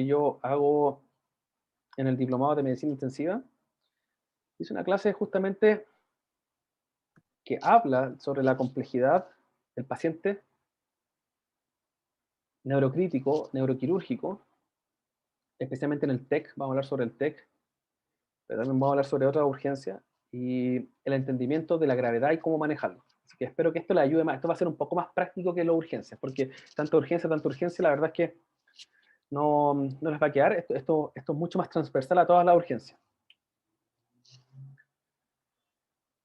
yo hago en el diplomado de medicina intensiva. Hice una clase justamente que habla sobre la complejidad del paciente neurocrítico, neuroquirúrgico, especialmente en el TEC. Vamos a hablar sobre el TEC, pero también vamos a hablar sobre otra urgencia y el entendimiento de la gravedad y cómo manejarlo. Así que espero que esto le ayude más. Esto va a ser un poco más práctico que las urgencias, porque tanta urgencia, la verdad es que no les va a quedar. Esto es mucho más transversal a todas las urgencias.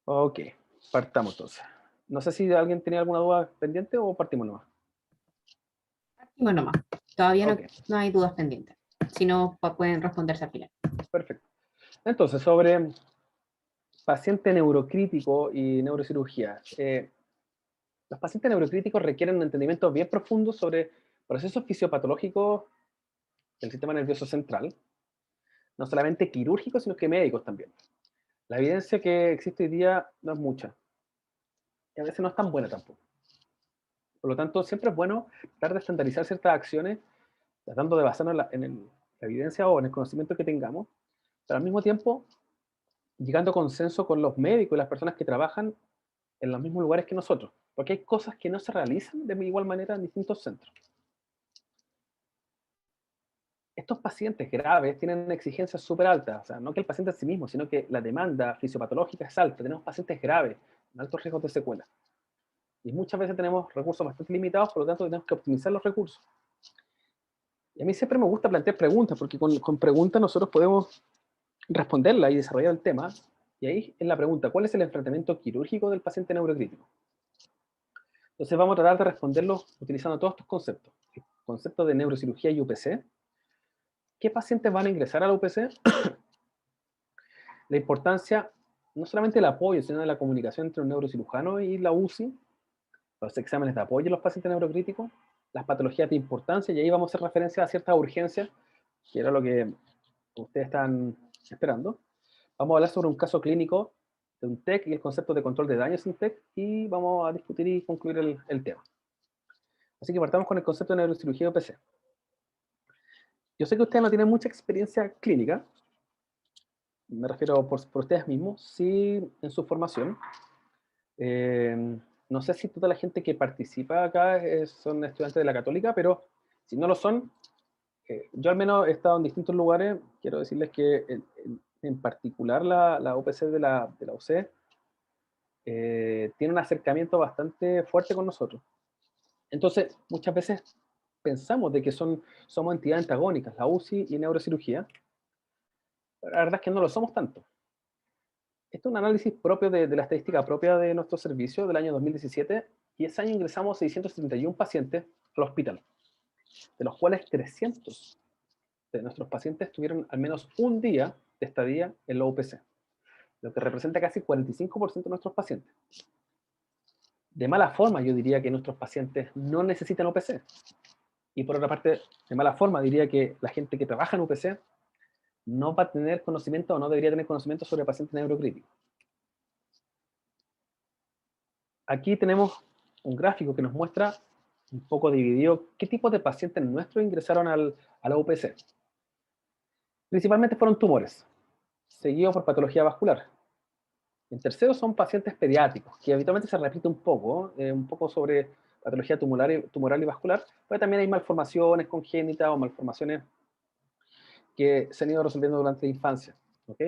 Ok, partamos entonces. No sé si alguien tenía alguna duda pendiente o partimos nomás. Bueno, más. Todavía Ok, no hay dudas pendientes. Si no, pueden responderse al final. perfecto. Entonces, sobre paciente neurocrítico y neurocirugía. Los pacientes neurocríticos requieren un entendimiento bien profundo sobre procesos fisiopatológicos del sistema nervioso central, no solamente quirúrgicos, sino que médicos también. La evidencia que existe hoy día no es mucha, y a veces no es tan buena tampoco. Por lo tanto, siempre es bueno tratar de estandarizar ciertas acciones, tratando de basarnos la evidencia o en el conocimiento que tengamos, pero al mismo tiempo llegando a consenso con los médicos y las personas que trabajan en los mismos lugares que nosotros, porque hay cosas que no se realizan de igual manera en distintos centros. Estos pacientes graves tienen exigencias súper altas, o sea, no que el paciente en sí mismo, sino que la demanda fisiopatológica es alta. Tenemos pacientes graves, con altos riesgos de secuela. Y muchas veces tenemos recursos bastante limitados, por lo tanto tenemos que optimizar los recursos. Y a mí siempre me gusta plantear preguntas, porque con preguntas nosotros podemos responderla y desarrollar el tema. Y ahí es la pregunta: ¿cuál es el enfrentamiento quirúrgico del paciente neurocrítico? Entonces vamos a tratar de responderlo utilizando todos estos conceptos. El concepto de neurocirugía y UPC. ¿Qué pacientes van a ingresar a la UPC? La importancia, no solamente del apoyo, sino de la comunicación entre un neurocirujano y la UCI, los exámenes de apoyo en los pacientes neurocríticos, las patologías de importancia, y ahí vamos a hacer referencia a ciertas urgencias, que era lo que ustedes están esperando. Vamos a hablar sobre un caso clínico de un TEC y el concepto de control de daños en TEC, y vamos a discutir y concluir el tema. Así que partamos con el concepto de neurocirugía OPC. Yo sé que ustedes no tienen mucha experiencia clínica, me refiero por ustedes mismos, sí en su formación. No sé si toda la gente que participa acá son estudiantes de la Católica, pero si no lo son, yo al menos he estado en distintos lugares. Quiero decirles que en particular la UPC de la UC tiene un acercamiento bastante fuerte con nosotros. Entonces, muchas veces pensamos de que somos entidades antagónicas, la UCI y neurocirugía, pero la verdad es que no lo somos tanto. Esto es un análisis propio de la estadística propia de nuestro servicio del año 2017, y ese año ingresamos 671 pacientes al hospital, de los cuales 300 de nuestros pacientes tuvieron al menos un día de estadía en la UPC, lo que representa casi 45% de nuestros pacientes. De mala forma, yo diría que nuestros pacientes no necesitan UPC. Y por otra parte, de mala forma, diría que la gente que trabaja en UPC no va a tener conocimiento o no debería tener conocimiento sobre pacientes neurocríticos. Aquí tenemos un gráfico que nos muestra un poco dividido qué tipo de pacientes nuestros ingresaron a la UPC. Principalmente fueron tumores, seguido por patología vascular. En tercero son pacientes pediátricos, que habitualmente se repite un poco sobre patología tumoral y vascular, pero también hay malformaciones congénitas o malformaciones que se han ido resolviendo durante la infancia. ¿Ok?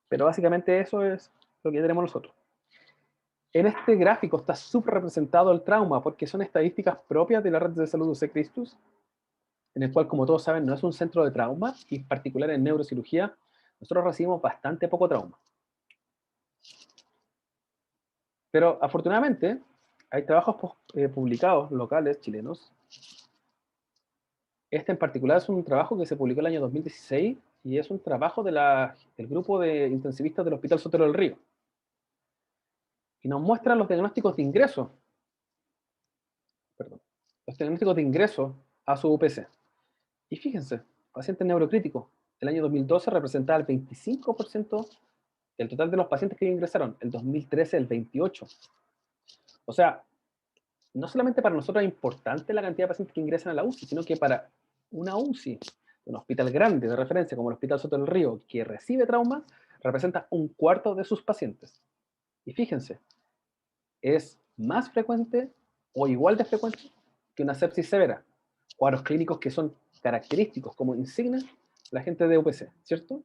Pero básicamente eso es lo que tenemos nosotros. En este gráfico está súper representado el trauma, porque son estadísticas propias de la red de salud UC Christus, en el cual, como todos saben, no es un centro de trauma, y en particular en neurocirugía, nosotros recibimos bastante poco trauma. Pero afortunadamente, hay trabajos publicados locales chilenos. Este en particular es un trabajo que se publicó el año 2016 y es un trabajo del grupo de intensivistas del Hospital Sotero del Río. Y nos muestran los diagnósticos de ingreso, los diagnósticos de ingreso a su UPC. Y fíjense, pacientes neurocríticos, el año 2012 representaba el 25% del total de los pacientes que ingresaron, el 2013 el 28%. O sea, no solamente para nosotros es importante la cantidad de pacientes que ingresan a la UCI, sino que para Una UCI de un hospital grande de referencia como el Hospital Soto del Río que recibe traumas representa un cuarto de sus pacientes. Y fíjense, es más frecuente o igual de frecuente que una sepsis severa, cuadros clínicos que son característicos como insignes de la gente de UPC, ¿cierto?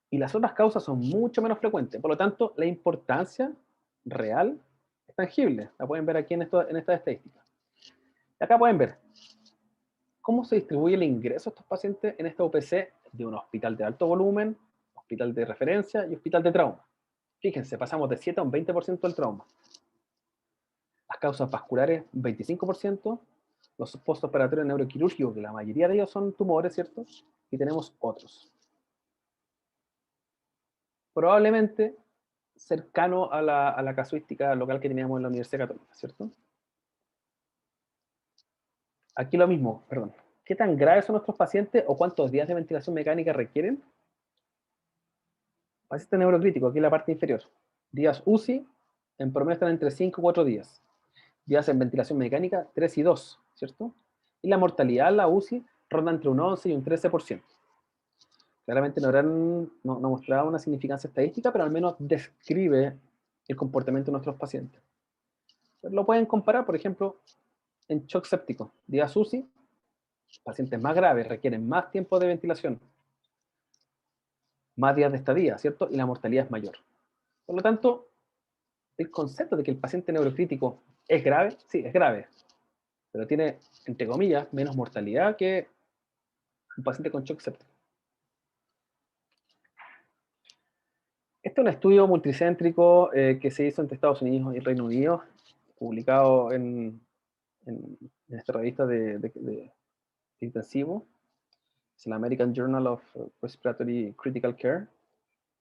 Y las otras causas son mucho menos frecuentes, por lo tanto, la importancia real es tangible, la pueden ver aquí en estas estadísticas. Y acá pueden ver cómo se distribuye el ingreso de estos pacientes en esta UPC de un hospital de alto volumen, hospital de referencia y hospital de trauma. Fíjense, pasamos de 7 a un 20% del trauma. Las causas vasculares, 25%, los postoperatorios neuroquirúrgicos, que la mayoría de ellos son tumores, ¿cierto? Y tenemos otros. Probablemente cercano a la casuística local que teníamos en la Universidad Católica, ¿cierto? Aquí lo mismo, perdón. ¿Qué tan graves son nuestros pacientes o cuántos días de ventilación mecánica requieren? Paciente neurocrítico, aquí en la parte inferior. Días UCI, en promedio están entre 5 y 4 días. Días en ventilación mecánica, 3 y 2, ¿cierto? Y la mortalidad en la UCI ronda entre un 11 y un 13%. Claramente no mostraba una significancia estadística, pero al menos describe el comportamiento de nuestros pacientes. Pero lo pueden comparar, por ejemplo, en shock séptico. Días UCI, pacientes más graves requieren más tiempo de ventilación, más días de estadía, ¿cierto? Y la mortalidad es mayor. Por lo tanto, el concepto de que el paciente neurocrítico es grave, sí, es grave, pero tiene, entre comillas, menos mortalidad que un paciente con shock séptico. Este es un estudio multicéntrico que se hizo entre Estados Unidos y Reino Unido, publicado en esta revista de intensivo, es el American Journal of Respiratory Critical Care,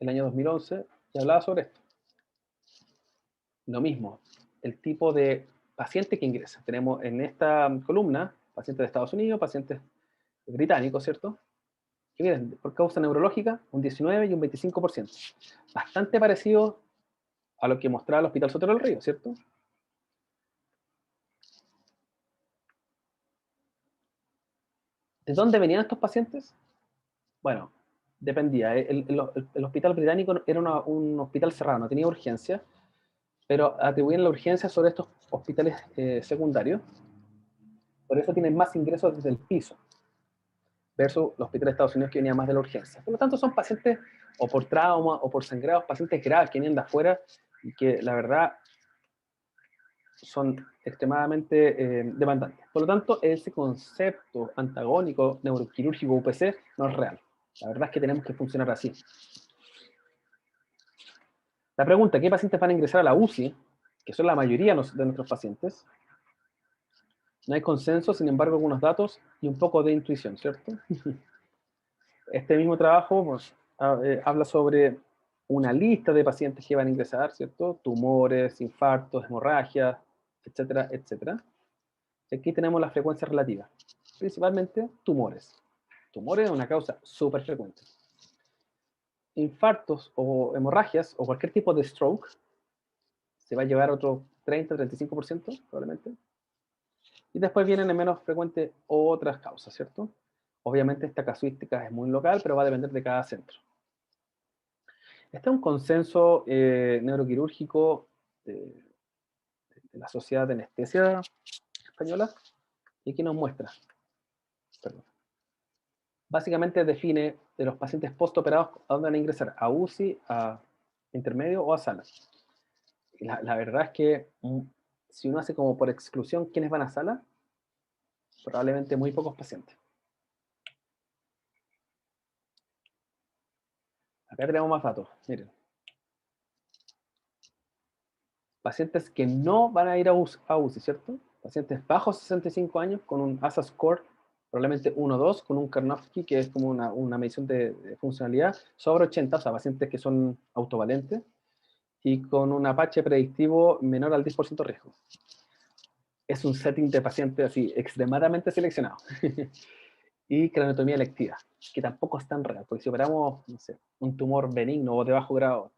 el año 2011, y hablaba sobre esto. Lo mismo, el tipo de paciente que ingresa. Tenemos en esta columna pacientes de Estados Unidos, pacientes británicos, ¿cierto? Que miren, por causa neurológica, un 19 y un 25%. Bastante parecido a lo que mostraba el Hospital Soto del Río, ¿cierto? ¿De dónde venían estos pacientes? Bueno, dependía. El hospital británico era un hospital cerrado, no tenía urgencia, pero atribuían la urgencia sobre estos hospitales secundarios. Por eso tienen más ingresos desde el piso, versus los hospitales de Estados Unidos que venían más de la urgencia. Por lo tanto, son pacientes o por trauma o por sangrados, pacientes graves que vienen de afuera y que la verdad son extremadamente demandantes. Por lo tanto, ese concepto antagónico neuroquirúrgico UPC no es real. La verdad es que tenemos que funcionar así. La pregunta, ¿qué pacientes van a ingresar a la UCI? Que son la mayoría de nuestros pacientes. No hay consenso, sin embargo, algunos datos y un poco de intuición, ¿cierto? Este mismo trabajo pues, habla sobre una lista de pacientes que van a ingresar, ¿cierto? Tumores, infartos, hemorragias, etcétera, etcétera. Y aquí tenemos la frecuencia relativa. Principalmente tumores. Tumores es una causa súper frecuente. Infartos o hemorragias o cualquier tipo de stroke se va a llevar otro 30-35% probablemente. Y después vienen en menos frecuente otras causas, ¿cierto? Obviamente esta casuística es muy local, pero va a depender de cada centro. Este es un consenso neuroquirúrgico de la Sociedad de Anestesia Española, y aquí nos muestra. Perdón. Básicamente define de los pacientes postoperados a dónde van a ingresar, a UCI, a intermedio o a sala. La verdad es que si uno hace como por exclusión quiénes van a sala, probablemente muy pocos pacientes. Acá tenemos más datos, miren. Pacientes que no van a ir a UCI, ¿cierto? Pacientes bajos 65 años con un ASA score probablemente 1 o 2, con un Karnofsky, que es como una medición de funcionalidad, sobre 80, o sea, pacientes que son autovalentes, y con un Apache predictivo menor al 10% riesgo. Es un setting de pacientes así, extremadamente seleccionado. Y craniotomía electiva, que tampoco es tan real, porque si operamos, no sé, un tumor benigno o de bajo grado,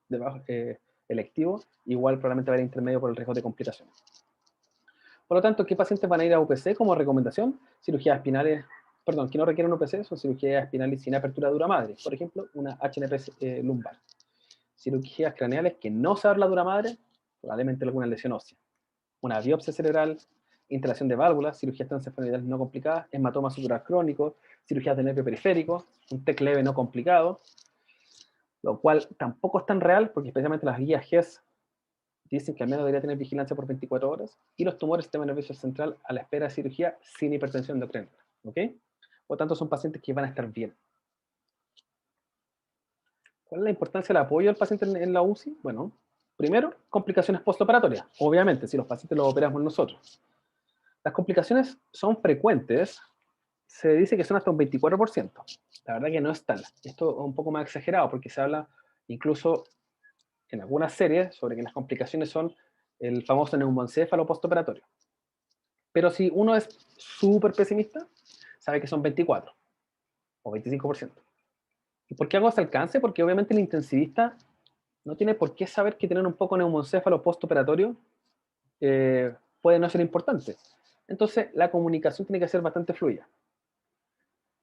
electivo, igual probablemente va a ir intermedio por el riesgo de complicaciones. Por lo tanto, ¿qué pacientes van a ir a UPC como recomendación? Cirugías espinales, perdón, que no requieren UPC, son cirugías espinales sin apertura dura madre. Por ejemplo, una HNP lumbar. Cirugías craneales que no se abra la dura madre, probablemente alguna lesión ósea. Una biopsia cerebral, instalación de válvulas, cirugías transesofenoidales no complicadas, hematoma sutural crónico, cirugías de nervio periférico, un TEC leve no complicado, lo cual tampoco es tan real porque especialmente las guías GES dicen que al menos debería tener vigilancia por 24 horas, y los tumores del sistema nervioso central a la espera de cirugía sin hipertensión endocrina. ¿Ok? Por lo tanto, son pacientes que van a estar bien. ¿Cuál es la importancia del apoyo del paciente en la UCI? Bueno, primero, complicaciones postoperatorias. Obviamente, si los pacientes los operamos nosotros. Las complicaciones son frecuentes, se dice que son hasta un 24%. La verdad que no es tal. Esto es un poco más exagerado porque se habla incluso en algunas series sobre que las complicaciones son el famoso neumoencéfalo postoperatorio. Pero si uno es súper pesimista, sabe que son 24 o 25%. ¿Y por qué hago ese alcance? Porque obviamente el intensivista no tiene por qué saber que tener un poco de neumoencéfalo postoperatorio puede no ser importante. Entonces, la comunicación tiene que ser bastante fluida.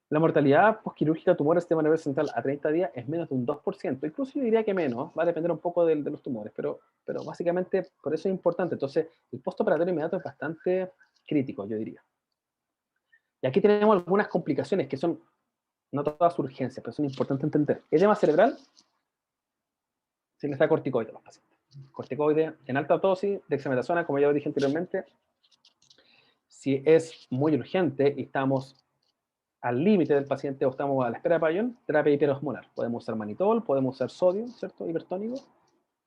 La mortalidad postquirúrgica de tumores del sistema nervioso central a 30 días es menos de un 2%. Incluso yo diría que menos, va a depender un poco de los tumores, pero básicamente por eso es importante. Entonces, el postoperatorio inmediato es bastante crítico, yo diría. Y aquí tenemos algunas complicaciones que son, no todas urgencias, pero son importantes entender. Edema cerebral, se les da corticoide a los pacientes. Corticoide en alta dosis, dexametasona, como ya lo dije anteriormente. Si es muy urgente y estamos al límite del paciente o estamos a la espera de pabellón, terapia hiperosmolar. Podemos usar manitol, podemos usar sodio, ¿cierto? Hipertónico.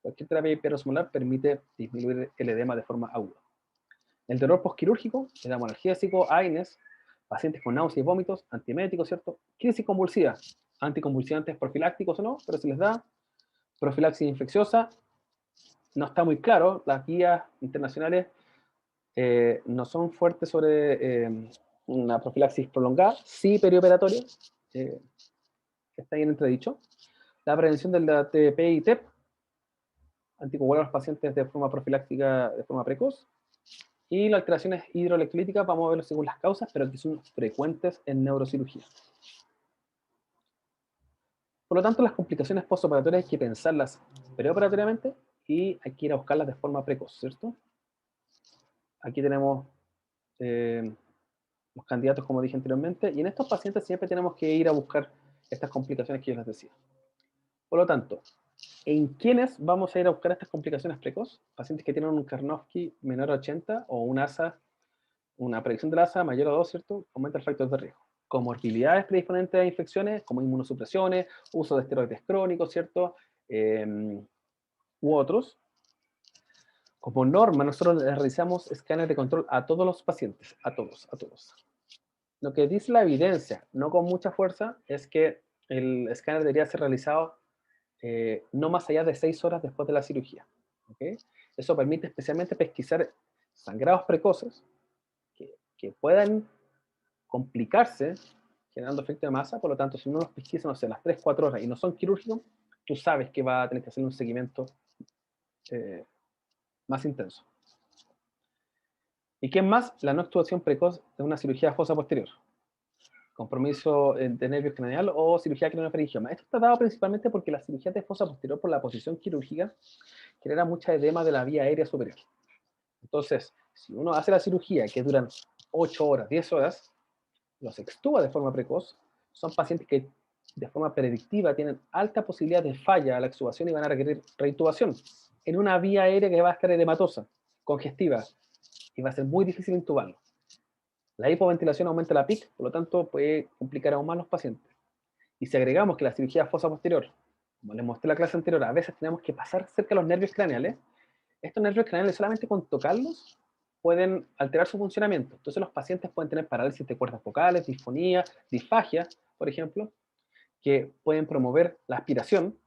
Cualquier terapia hiperosmolar permite disminuir el edema de forma aguda. El dolor postquirúrgico, le damos analgésico, AINES, pacientes con náuseas y vómitos, antieméticos, ¿cierto? Crisis convulsiva, anticonvulsivantes profilácticos o no, pero se les da. Profilaxis infecciosa, no está muy claro, las guías internacionales no son fuertes sobre una profilaxis prolongada, sí perioperatoria, está ahí en entredicho. La prevención de la TP y TEP, anticoagular a los pacientes de forma profiláctica de forma precoz. Y las alteraciones hidroelectrolíticas, vamos a verlo según las causas, pero que son frecuentes en neurocirugía. Por lo tanto, las complicaciones postoperatorias hay que pensarlas preoperatoriamente y hay que ir a buscarlas de forma precoz, ¿cierto? Aquí tenemos los candidatos, como dije anteriormente, y en estos pacientes siempre tenemos que ir a buscar estas complicaciones que yo les decía. Por lo tanto, ¿en quiénes vamos a ir a buscar estas complicaciones precoz? Pacientes que tienen un Karnofsky menor a 80 o un ASA, una predicción del ASA mayor a 2, ¿cierto? Aumenta el factor de riesgo. Comorbilidades predisponentes a infecciones, como inmunosupresiones, uso de esteroides crónicos, ¿cierto? U otros. Como norma, nosotros realizamos escáneres de control a todos los pacientes, a todos. Lo que dice la evidencia, no con mucha fuerza, es que el escáner debería ser realizado no más allá de 6 horas después de la cirugía. ¿Okay? Eso permite especialmente pesquisar sangrados precoces que puedan complicarse generando efecto de masa. Por lo tanto, si uno los pesquisa, no sé, las 3-4 horas y no son quirúrgicos, tú sabes que va a tener que hacer un seguimiento más intenso. ¿Y qué más? La no actuación precoz de una cirugía fosa posterior. Compromiso de nervios craneal o cirugía craneofaringioma. Esto está dado principalmente porque la cirugía de fosa posterior, por la posición quirúrgica, genera mucha edema de la vía aérea superior. Entonces, si uno hace la cirugía que duran 8 horas, 10 horas, los extuba de forma precoz, son pacientes que de forma predictiva tienen alta posibilidad de falla a la extubación y van a requerir reintubación en una vía aérea que va a estar edematosa, congestiva, y va a ser muy difícil intubarlo. La hipoventilación aumenta la PIC, por lo tanto puede complicar aún más los pacientes. Y si agregamos que la cirugía fosa posterior, como les mostré en la clase anterior, a veces tenemos que pasar cerca de los nervios craneales, estos nervios craneales solamente con tocarlos pueden alterar su funcionamiento. Entonces los pacientes pueden tener parálisis de cuerdas vocales, disfonía, disfagia, por ejemplo, que pueden promover la aspiración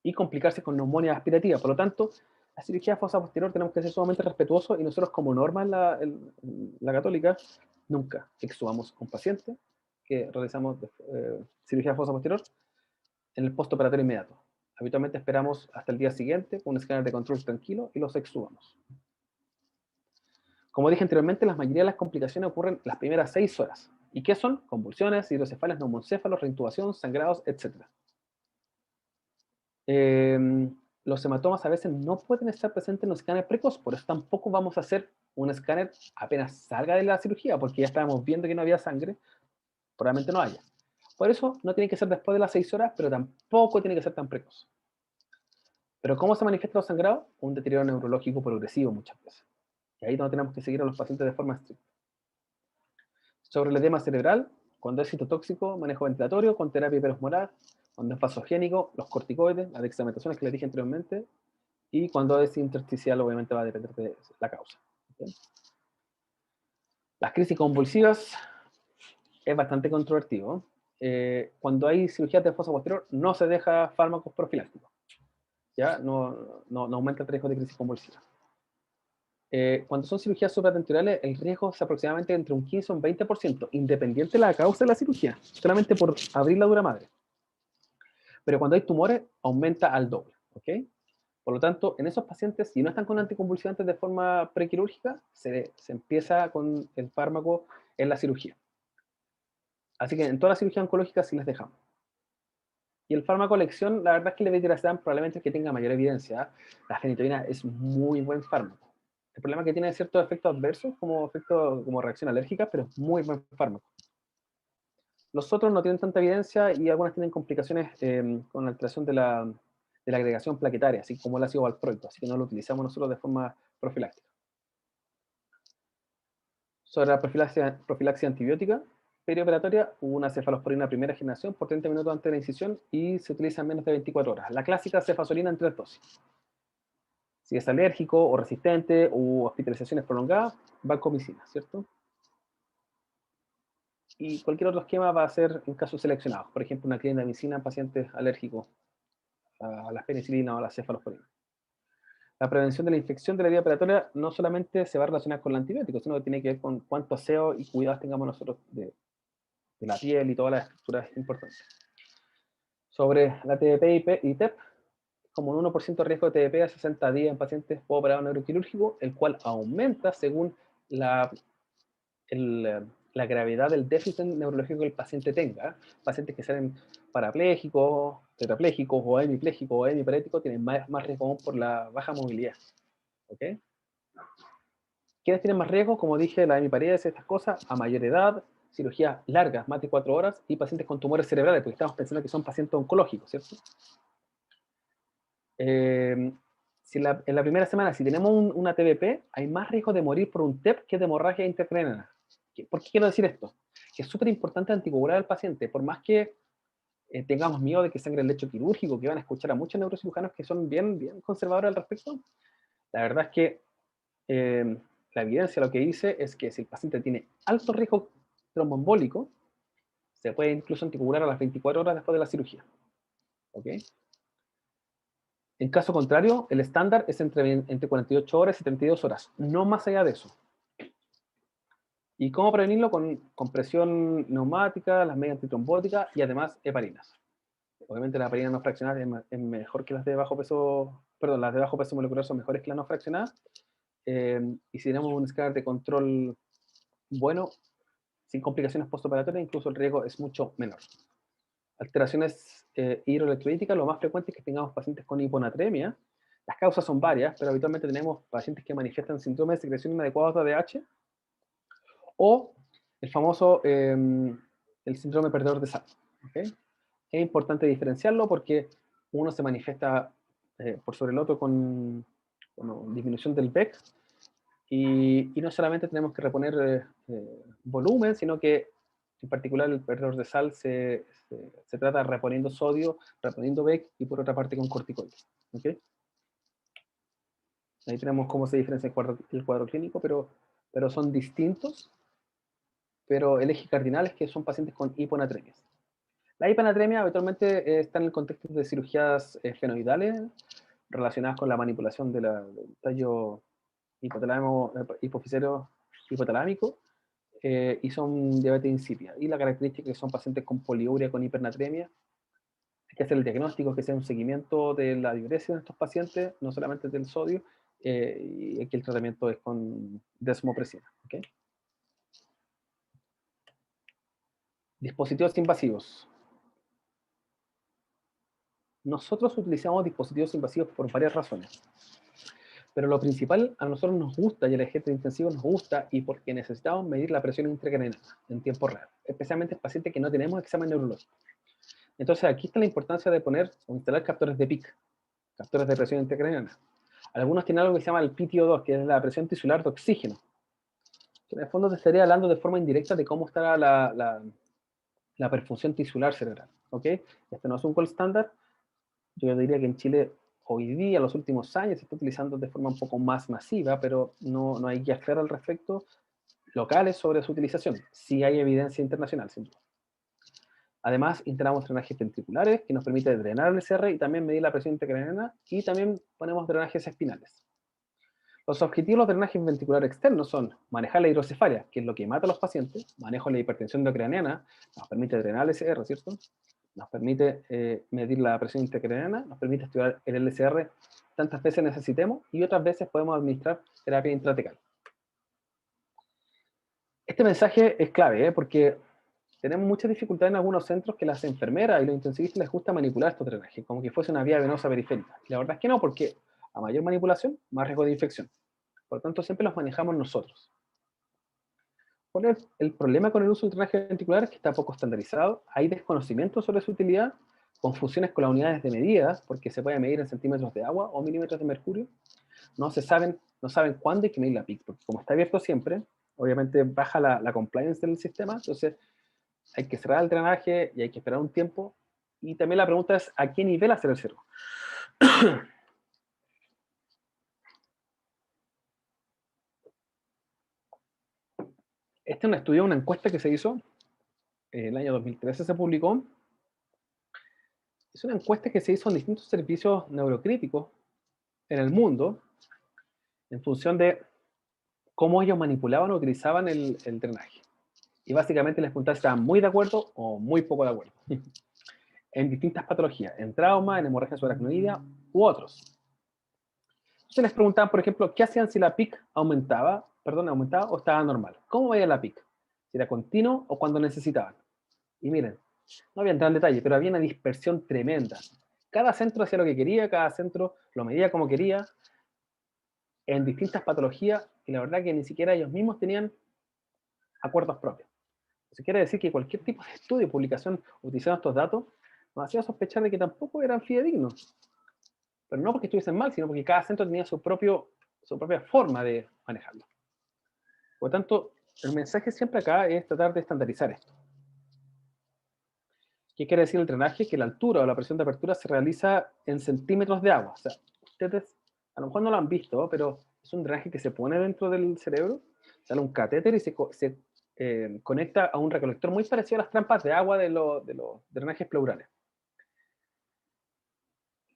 y complicarse con neumonía aspirativa. Por lo tanto, la cirugía fosa posterior tenemos que ser sumamente respetuosos y nosotros como norma en la católica nunca extubamos a un paciente que realizamos cirugía fosa posterior en el postoperatorio inmediato. Habitualmente esperamos hasta el día siguiente con un escáner de control tranquilo y los extubamos. Como dije anteriormente, la mayoría de las complicaciones ocurren las primeras 6 horas. ¿Y qué son? Convulsiones, hidrocefalias, neumoncéfalos, reintubación, sangrados, etc. Los hematomas a veces no pueden estar presentes en los escáneres precoz, por eso tampoco vamos a hacer un escáner apenas salga de la cirugía, porque ya estábamos viendo que no había sangre, probablemente no haya. Por eso no tiene que ser después de las 6 horas, pero tampoco tiene que ser tan precoz. Pero ¿cómo se manifiesta los sangrados? Un deterioro neurológico progresivo muchas veces. Y ahí es donde tenemos que seguir a los pacientes de forma estricta. Sobre el edema cerebral, cuando es citotóxico, manejo ventilatorio con terapia hiperosmolar, cuando es vasogénico, los corticoides, las dexametasona que les dije anteriormente, y cuando es intersticial, obviamente va a depender de la causa. ¿Okay? Las crisis convulsivas es bastante controvertido. Cuando hay cirugías de fosa posterior, no se deja fármacos profilácticos. ¿Ya? No aumenta el riesgo de crisis convulsiva. Cuando son cirugías supratentoriales, el riesgo es aproximadamente entre un 15 y un 20%, independiente de la causa de la cirugía, solamente por abrir la dura madre. Pero cuando hay tumores, aumenta al doble. ¿Ok? Por lo tanto, en esos pacientes, si no están con anticonvulsivantes de forma prequirúrgica, se empieza con el fármaco en la cirugía. Así que en todas las cirugías oncológicas sí las dejamos. Y el fármaco a elección, la verdad es que el levetiracetam probablemente es que tenga mayor evidencia. La fenitoína es muy buen fármaco. El problema es que tiene ciertos efectos adversos, como reacción alérgica, pero es muy buen fármaco. Los otros no tienen tanta evidencia y algunas tienen complicaciones con alteración de la agregación plaquetaria, así como el ácido valproico, así que no lo utilizamos nosotros de forma profiláctica. Sobre la profilaxia antibiótica perioperatoria, hubo una cefalosporina primera generación por 30 minutos antes de la incisión y se utiliza en menos de 24 horas. La clásica cefazolina en 3 dosis. Si es alérgico o resistente o hospitalizaciones prolongadas, vancomicina, ¿cierto? Y cualquier otro esquema va a ser en casos seleccionados. Por ejemplo, una clindamicina en pacientes alérgicos a las penicilinas o a la cefalosporina. La prevención de la infección de la vía operatoria no solamente se va a relacionar con el antibiótico, sino que tiene que ver con cuánto aseo y cuidados tengamos nosotros de la piel y todas las estructuras importantes. Sobre la TDP y TEP, como un 1% de riesgo de TDP a 60 días en pacientes postoperado neuroquirúrgico, el cual aumenta según la gravedad del déficit neurológico que el paciente tenga. Pacientes que salen parapléjicos, tetrapléjicos o hemipléjicos o hemiparéticos tienen más riesgo aún por la baja movilidad. ¿Okay? ¿Quiénes tienen más riesgo? Como dije, la hemiparedes, estas cosas, a mayor edad, cirugías largas, más de 4 horas, y pacientes con tumores cerebrales, porque estamos pensando que son pacientes oncológicos, ¿cierto? Si en la primera semana, si tenemos una TBP, hay más riesgo de morir por un TEP que de hemorragia intracraniana. ¿Por qué quiero decir esto? Que es súper importante anticoagular al paciente, por más que tengamos miedo de que sangre el lecho quirúrgico, que van a escuchar a muchos neurocirujanos que son bien conservadores al respecto. La verdad es que la evidencia lo que dice es que si el paciente tiene alto riesgo tromboembólico, se puede incluso anticoagular a las 24 horas después de la cirugía. ¿Ok? En caso contrario, el estándar es entre 48 horas y 32 horas, no más allá de eso. ¿Y cómo prevenirlo? Con compresión neumática, las medias antitrombóticas y además heparinas. Obviamente las heparinas no fraccionadas es mejor que las de bajo peso, perdón, las de bajo peso molecular son mejores que las no fraccionadas. Y si tenemos un escáner de control bueno, sin complicaciones postoperatorias, incluso el riesgo es mucho menor. Alteraciones hidroelectrolíticas, lo más frecuente es que tengamos pacientes con hiponatremia. Las causas son varias, pero habitualmente tenemos pacientes que manifiestan síndrome de secreción inadecuada de ADH o el famoso el síndrome perdedor de sal. ¿Okay? Es importante diferenciarlo porque uno se manifiesta por sobre el otro con disminución del BEC y no solamente tenemos que reponer volumen, sino que en particular el perdedor de sal se trata reponiendo sodio, reponiendo BEC y por otra parte con corticoides. ¿Okay? Ahí tenemos cómo se diferencia el cuadro clínico, pero son distintos, pero el eje cardinal es que son pacientes con hiponatremias. La hiponatremia habitualmente está en el contexto de cirugías fenoidales relacionadas con la manipulación del tallo hipofisero hipotalámico y son diabetes insípida. Y la característica es que son pacientes con poliuria, con hipernatremia. Hay que hacer el diagnóstico, que sea un seguimiento de la diuresis de estos pacientes, no solamente del sodio, y aquí el tratamiento es con desmopresina. ¿Okay? Dispositivos invasivos. Nosotros utilizamos dispositivos invasivos por varias razones. Pero lo principal a nosotros nos gusta y al agente intensivo nos gusta y porque necesitamos medir la presión intracraniana en tiempo real, especialmente en pacientes que no tenemos examen neurológico. Entonces aquí está la importancia de poner o instalar captores de PIC, captores de presión intracraniana. Algunos tienen algo que se llama el PTO2, que es la presión tisular de oxígeno. En el fondo te estaría hablando de forma indirecta de cómo está la perfusión tisular cerebral. ¿Ok? Este no es un gold estándar. Yo diría que en Chile hoy día, en los últimos años, se está utilizando de forma un poco más masiva, pero no hay guías claras al respecto locales sobre su utilización. Sí hay evidencia internacional, sin duda. Además, instalamos drenajes ventriculares que nos permite drenar el SR y también medir la presión intracraniana, y también ponemos drenajes espinales. Los objetivos de los drenajes ventriculares externos son manejar la hidrocefalia, que es lo que mata a los pacientes, manejo de la hipertensión intracraniana, nos permite drenar el SR, ¿cierto? Nos permite medir la presión intracraniana, nos permite estudiar el LCR tantas veces necesitemos y otras veces podemos administrar terapia intratecal. Este mensaje es clave, porque tenemos mucha dificultad en algunos centros que las enfermeras y los intensivistas les gusta manipular estos drenajes, como que fuese una vía venosa periférica. Y la verdad es que no, porque a mayor manipulación, más riesgo de infección. Por lo tanto, siempre los manejamos nosotros. ¿Cuál es el problema con el uso del drenaje ventricular? Es que está poco estandarizado, hay desconocimiento sobre su utilidad, confusiones con las unidades de medida, porque se puede medir en centímetros de agua o milímetros de mercurio. No saben cuándo hay que medir la PIC, porque como está abierto siempre, obviamente baja la compliance del sistema, entonces hay que cerrar el drenaje y hay que esperar un tiempo. Y también la pregunta es, ¿a qué nivel hacer el cero? Este es un estudio, una encuesta que se hizo en el año 2013, se publicó. Es una encuesta que se hizo en distintos servicios neurocríticos en el mundo en función de cómo ellos manipulaban o utilizaban el drenaje. Y básicamente les preguntaba si estaban muy de acuerdo o muy poco de acuerdo. En distintas patologías, en trauma, en hemorragia subaracnoidea u otros. Entonces les preguntaban, por ejemplo, ¿qué hacían si la PIC aumentaba o estaba normal? ¿Cómo veía la PIC? ¿Si era continuo o cuando necesitaban? Y miren, no voy a entrar en detalle, pero había una dispersión tremenda. Cada centro hacía lo que quería, cada centro lo medía como quería, en distintas patologías, y la verdad que ni siquiera ellos mismos tenían acuerdos propios. Eso quiere decir que cualquier tipo de estudio, publicación, utilizando estos datos, nos hacía sospechar de que tampoco eran fidedignos. Pero no porque estuviesen mal, sino porque cada centro tenía su propia forma de manejarlo. Por lo tanto, el mensaje siempre acá es tratar de estandarizar esto. ¿Qué quiere decir el drenaje? Que la altura o la presión de apertura se realiza en centímetros de agua. O sea, ustedes a lo mejor no lo han visto, pero es un drenaje que se pone dentro del cerebro, sale un catéter y se conecta a un recolector muy parecido a las trampas de agua de los drenajes pleurales.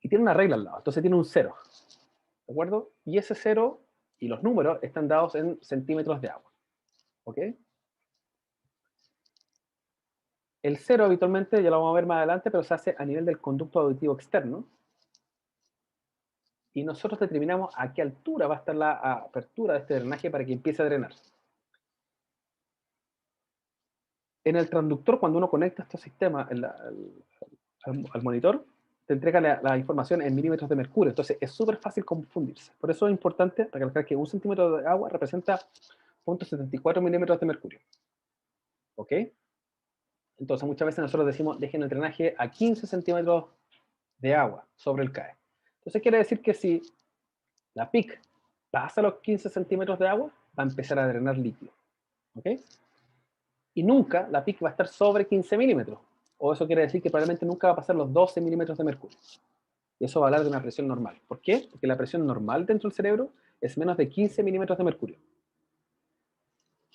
Y tiene una regla al lado, entonces tiene un cero. ¿De acuerdo? Y ese cero y los números están dados en centímetros de agua. ¿Ok? El cero habitualmente, ya lo vamos a ver más adelante, pero se hace a nivel del conducto auditivo externo. Y nosotros determinamos a qué altura va a estar la apertura de este drenaje para que empiece a drenar. En el transductor, cuando uno conecta estos sistemas al monitor, te entrega la información en milímetros de mercurio. Entonces es súper fácil confundirse. Por eso es importante recalcar que un centímetro de agua representa 0.74 milímetros de mercurio. ¿Ok? Entonces muchas veces nosotros decimos, dejen el drenaje a 15 centímetros de agua sobre el CAE. Entonces quiere decir que si la PIC pasa los 15 centímetros de agua, va a empezar a drenar líquido. ¿Ok? Y nunca la PIC va a estar sobre 15 milímetros. O eso quiere decir que probablemente nunca va a pasar los 12 milímetros de mercurio. Y eso va a hablar de una presión normal. ¿Por qué? Porque la presión normal dentro del cerebro es menos de 15 milímetros de mercurio.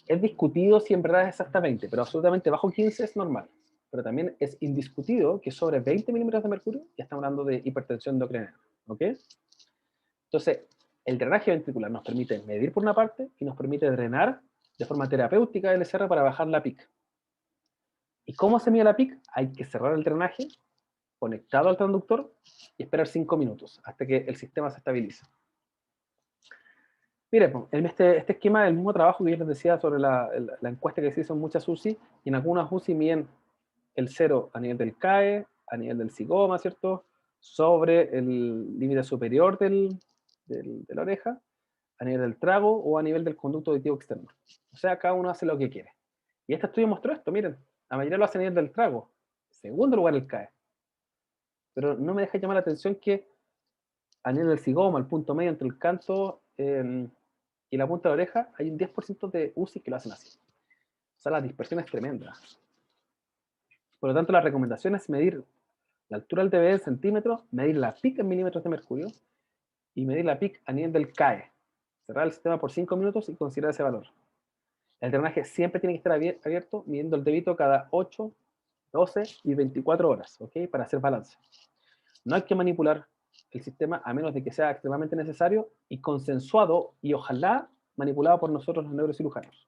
Es discutido si en verdad es exactamente, pero absolutamente bajo 15 es normal. Pero también es indiscutido que sobre 20 milímetros de mercurio ya estamos hablando de hipertensión endocrinal. ¿Ok? Entonces, el drenaje ventricular nos permite medir por una parte y nos permite drenar de forma terapéutica el SR para bajar la PIC. ¿Y cómo se mide la PIC? Hay que cerrar el drenaje conectado al transductor y esperar 5 minutos hasta que el sistema se estabilice. Mire, pues, en este esquema del mismo trabajo que yo les decía sobre la encuesta que se hizo en muchas UCI, y en algunas UCI miden el cero a nivel del CAE, a nivel del cigoma, ¿cierto? Sobre el límite superior de la oreja, a nivel del trago o a nivel del conducto auditivo externo. O sea, cada uno hace lo que quiere. Y este estudio mostró esto, miren, la mayoría lo hace a nivel del trago. En segundo lugar el CAE. Pero no me deja llamar la atención que a nivel del cigoma, el punto medio entre el canto y la punta de la oreja, hay un 10% de UCI que lo hacen así. O sea, la dispersión es tremenda. Por lo tanto, la recomendación es medir la altura del TBE en centímetros, medir la PIC en milímetros de mercurio y medir la PIC a nivel del CAE. Cerrar el sistema por 5 minutos y considerar ese valor. El drenaje siempre tiene que estar abierto, midiendo el débito cada 8, 12 y 24 horas, ¿ok? Para hacer balance. No hay que manipular el sistema a menos de que sea extremadamente necesario y consensuado y ojalá manipulado por nosotros los neurocirujanos.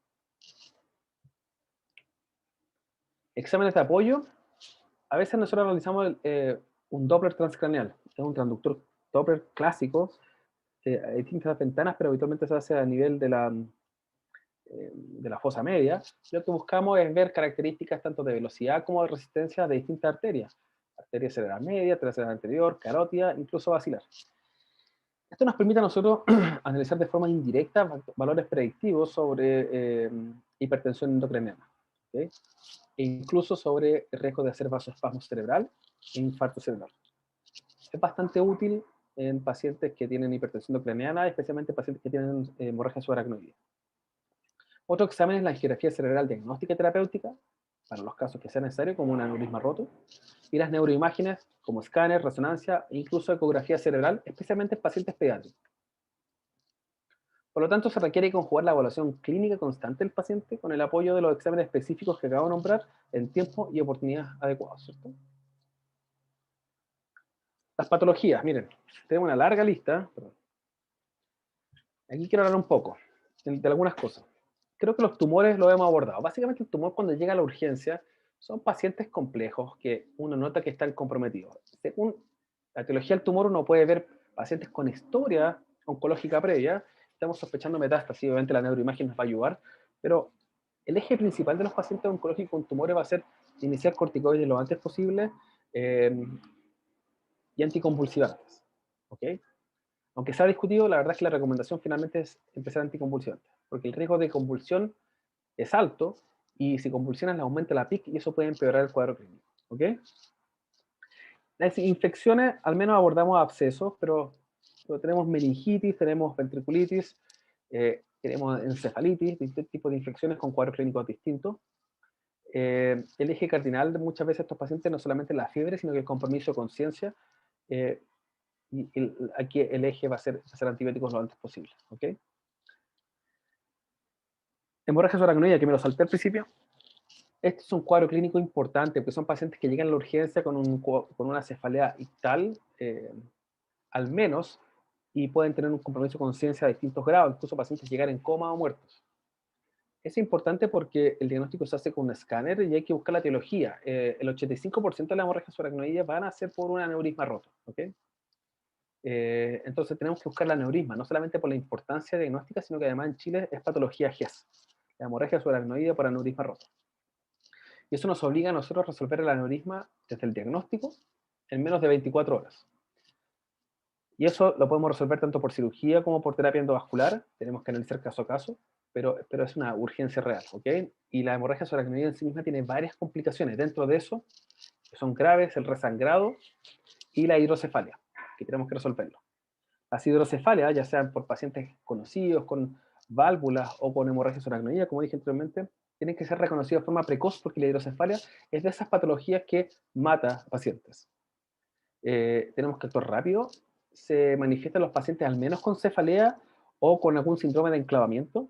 Exámenes de apoyo. A veces nosotros realizamos un Doppler transcraneal. Es un transductor Doppler clásico. Hay distintas ventanas, pero habitualmente se hace a nivel de la fosa media. Lo que buscamos es ver características tanto de velocidad como de resistencia de distintas arterias. Arteria cerebral media, arteria cerebral anterior, carótida, incluso basilar. Esto nos permite a nosotros analizar de forma indirecta valores predictivos sobre hipertensión endocraniana, ¿okay? E incluso sobre el riesgo de hacer vasoespasmo cerebral e infarto cerebral. Es bastante útil en pacientes que tienen hipertensión endocraniana, especialmente pacientes que tienen hemorragia subaracnoidea. Otro examen es la angiografía cerebral diagnóstica y terapéutica, para los casos que sea necesario, como un aneurisma roto, y las neuroimágenes como escáner, resonancia e incluso ecografía cerebral, especialmente en pacientes pediátricos. Por lo tanto, se requiere conjugar la evaluación clínica constante del paciente con el apoyo de los exámenes específicos que acabo de nombrar en tiempo y oportunidades adecuados, ¿cierto? Las patologías, miren, tenemos una larga lista. Aquí quiero hablar un poco de algunas cosas. Creo que los tumores lo hemos abordado. Básicamente el tumor cuando llega a la urgencia son pacientes complejos que uno nota que están comprometidos. Según la etiología del tumor uno puede ver pacientes con historia oncológica previa. Estamos sospechando metástasis, obviamente la neuroimagen nos va a ayudar, pero el eje principal de los pacientes oncológicos con tumores va a ser iniciar corticoides lo antes posible y anticonvulsivantes. ¿Ok? Aunque se ha discutido, la verdad es que la recomendación finalmente es empezar anticonvulsivantes, porque el riesgo de convulsión es alto y si convulsionas le aumenta la PIC y eso puede empeorar el cuadro clínico. ¿Ok? Las infecciones, al menos abordamos abscesos, pero tenemos meningitis, tenemos ventriculitis, tenemos encefalitis, distintos tipos de infecciones con cuadros clínicos distintos. El eje cardinal de muchas veces estos pacientes no solamente la fiebre, sino que el compromiso de conciencia. Y aquí el eje va a ser hacer antibióticos lo antes posible. ¿Ok? Hemorragia subaracnoidea, que me lo salté al principio. Este es un cuadro clínico importante, porque son pacientes que llegan a la urgencia con una cefalea ictal, al menos, y pueden tener un compromiso de conciencia de distintos grados, incluso pacientes llegar en coma o muertos. Es importante porque el diagnóstico se hace con un escáner y hay que buscar la etiología. El 85% de las hemorragias subaracnoideas van a ser por un aneurisma roto. ¿Okay? Entonces tenemos que buscar la aneurisma, no solamente por la importancia diagnóstica, sino que además en Chile es patología GES, la hemorragia subaracnoidea por aneurisma roto. Y eso nos obliga a nosotros a resolver el aneurisma desde el diagnóstico en menos de 24 horas. Y eso lo podemos resolver tanto por cirugía como por terapia endovascular. Tenemos que analizar caso a caso, pero es una urgencia real, ¿ok? Y la hemorragia subaracnoidea en sí misma tiene varias complicaciones. Dentro de eso, que son graves, el resangrado y la hidrocefalia, que tenemos que resolverlo. Las hidrocefalias, ya sean por pacientes conocidos, con válvulas o con hemorragia subaracnoidea, como dije anteriormente, tienen que ser reconocidas de forma precoz porque la hidrocefalia es de esas patologías que mata a pacientes. Tenemos que actuar rápido. Se manifiestan los pacientes al menos con cefalea o con algún síndrome de enclavamiento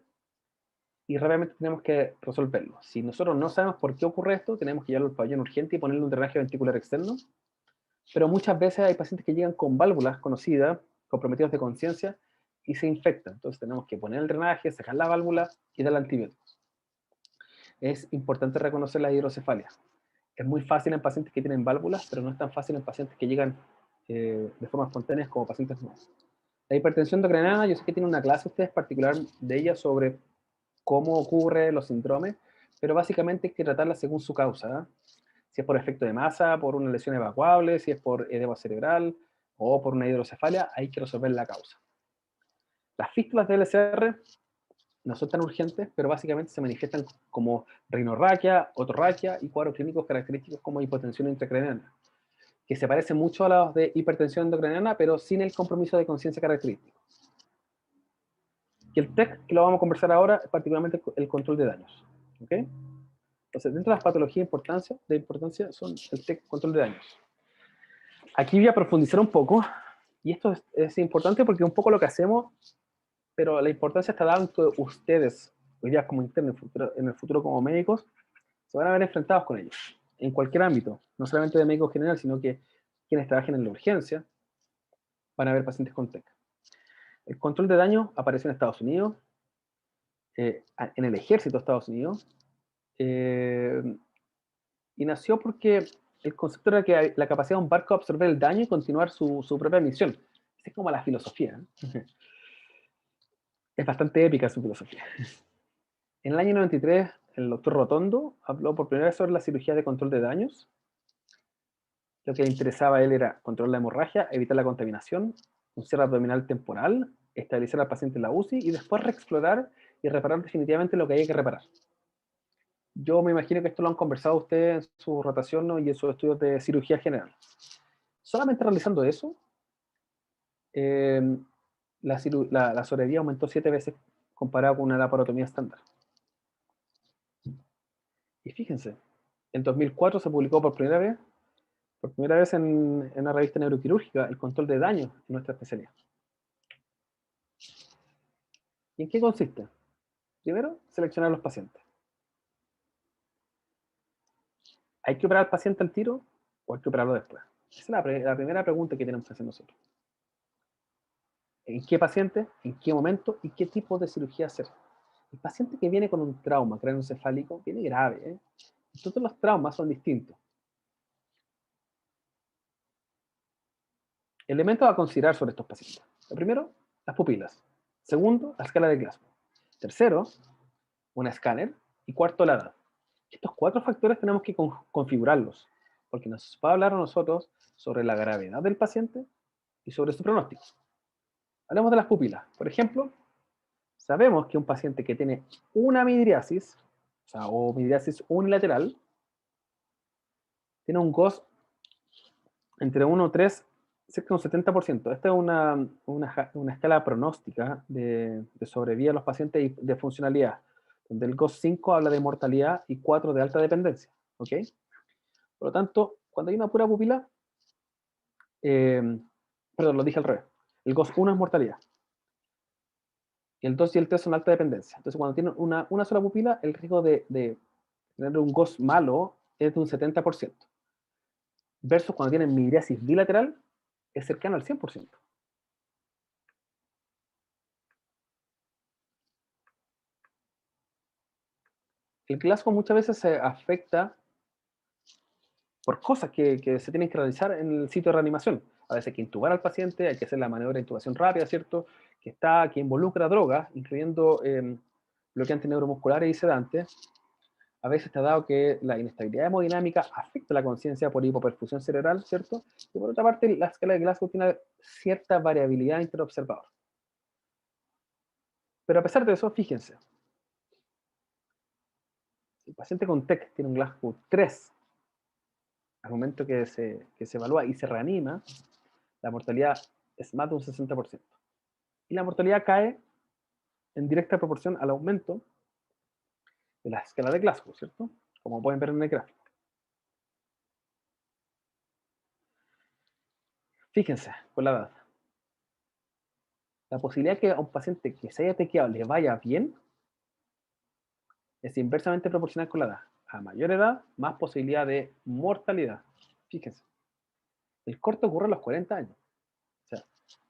y rápidamente tenemos que resolverlo. Si nosotros no sabemos por qué ocurre esto, tenemos que llevarlo al pabellón urgente y ponerle un drenaje ventricular externo. Pero muchas veces hay pacientes que llegan con válvulas conocidas, comprometidos de conciencia, y se infectan. Entonces tenemos que poner el drenaje, sacar la válvula y dar antibióticos. Es importante reconocer la hidrocefalia. Es muy fácil en pacientes que tienen válvulas, pero no es tan fácil en pacientes que llegan de forma espontánea como pacientes nuevos. La hipertensión endocrinal, yo sé que tiene una clase ustedes particular de ella sobre cómo ocurre los síndromes, pero básicamente hay que tratarla según su causa, ¿eh? Si es por efecto de masa, por una lesión evacuable, si es por edema cerebral o por una hidrocefalia, hay que resolver la causa. Las fístulas de LCR no son tan urgentes, pero básicamente se manifiestan como rinorraquia, otorraquia y cuadros clínicos característicos como hipotensión intracraneana, que se parecen mucho a los de hipertensión endocraniana, pero sin el compromiso de conciencia característico. Y el TEC, que lo vamos a conversar ahora, es particularmente el control de daños. ¿Okay? Entonces, dentro de las patologías de importancia son el TEC, control de daños. Aquí voy a profundizar un poco, y esto es importante porque es un poco lo que hacemos, pero la importancia está dada en que ustedes, hoy día como internos, en el futuro como médicos, se van a ver enfrentados con ellos, en cualquier ámbito, no solamente de médico general, sino que quienes trabajen en la urgencia van a ver pacientes con TEC. El control de daño apareció en Estados Unidos, en el ejército de Estados Unidos, y nació porque el concepto era que hay la capacidad de un barco de absorber el daño y continuar su propia misión. Esa es como la filosofía. Es bastante épica su filosofía. En el año 93, el doctor Rotondo habló por primera vez sobre la cirugía de control de daños. Lo que le interesaba a él era controlar la hemorragia, evitar la contaminación, un cierre abdominal temporal, estabilizar al paciente en la UCI y después reexplorar y reparar definitivamente lo que haya que reparar. Yo me imagino que esto lo han conversado ustedes en su rotación, ¿no? Y en sus estudios de cirugía general. Solamente realizando eso, eh, la sobrevida aumentó 7 veces comparado con una laparotomía estándar. Y fíjense, en 2004 se publicó por primera vez en una revista neuroquirúrgica el control de daños en nuestra especialidad. ¿Y en qué consiste? Primero, seleccionar a los pacientes. ¿Hay que operar al paciente al tiro o hay que operarlo después? Esa es la primera pregunta que tenemos que hacer nosotros. ¿En qué paciente, en qué momento y qué tipo de cirugía hacer? El paciente que viene con un trauma craneoencefálico viene grave, ¿eh? Todos los traumas son distintos. Elementos a considerar sobre estos pacientes. Lo primero, las pupilas. Segundo, la escala de Glasgow. Tercero, un escáner. Y cuarto, la edad. Estos 4 factores tenemos que configurarlos, porque nos va a hablar a nosotros sobre la gravedad del paciente y sobre su pronóstico. Hablemos de las pupilas. Por ejemplo, sabemos que un paciente que tiene una midriasis, o midriasis unilateral, tiene un GOS entre 1 y 3, cerca de un 70%. Esta es una escala pronóstica de sobrevida a los pacientes y de funcionalidad, donde el GOS 5 habla de mortalidad y 4 de alta dependencia. ¿Ok? Por lo tanto, cuando hay una pura pupila, perdón, lo dije al revés. El GOS 1 es mortalidad. Y el 2 y el 3 son alta dependencia. Entonces, cuando tienen una sola pupila, el riesgo de tener un GOS malo es de un 70%. Versus cuando tienen midriasis bilateral, es cercano al 100%. El Glasgow muchas veces se afecta por cosas que se tienen que realizar en el sitio de reanimación. A veces hay que intubar al paciente, hay que hacer la maniobra de intubación rápida, ¿cierto? Que involucra drogas, incluyendo bloqueantes neuromusculares y sedantes. A veces está dado que la inestabilidad hemodinámica afecta la conciencia por hipoperfusión cerebral, ¿cierto? Y por otra parte, la escala de Glasgow tiene cierta variabilidad interobservador. Pero a pesar de eso, fíjense, si el paciente con TEC tiene un Glasgow 3, al momento que se evalúa y se reanima, la mortalidad es más de un 60%. Y la mortalidad cae en directa proporción al aumento de la escala de Glasgow, ¿cierto? Como pueden ver en el gráfico. Fíjense, con la edad. La posibilidad de que a un paciente que se haya tequeado le vaya bien es inversamente proporcional con la edad. A mayor edad, más posibilidad de mortalidad. Fíjense. El corte ocurre a los 40 años. O sea,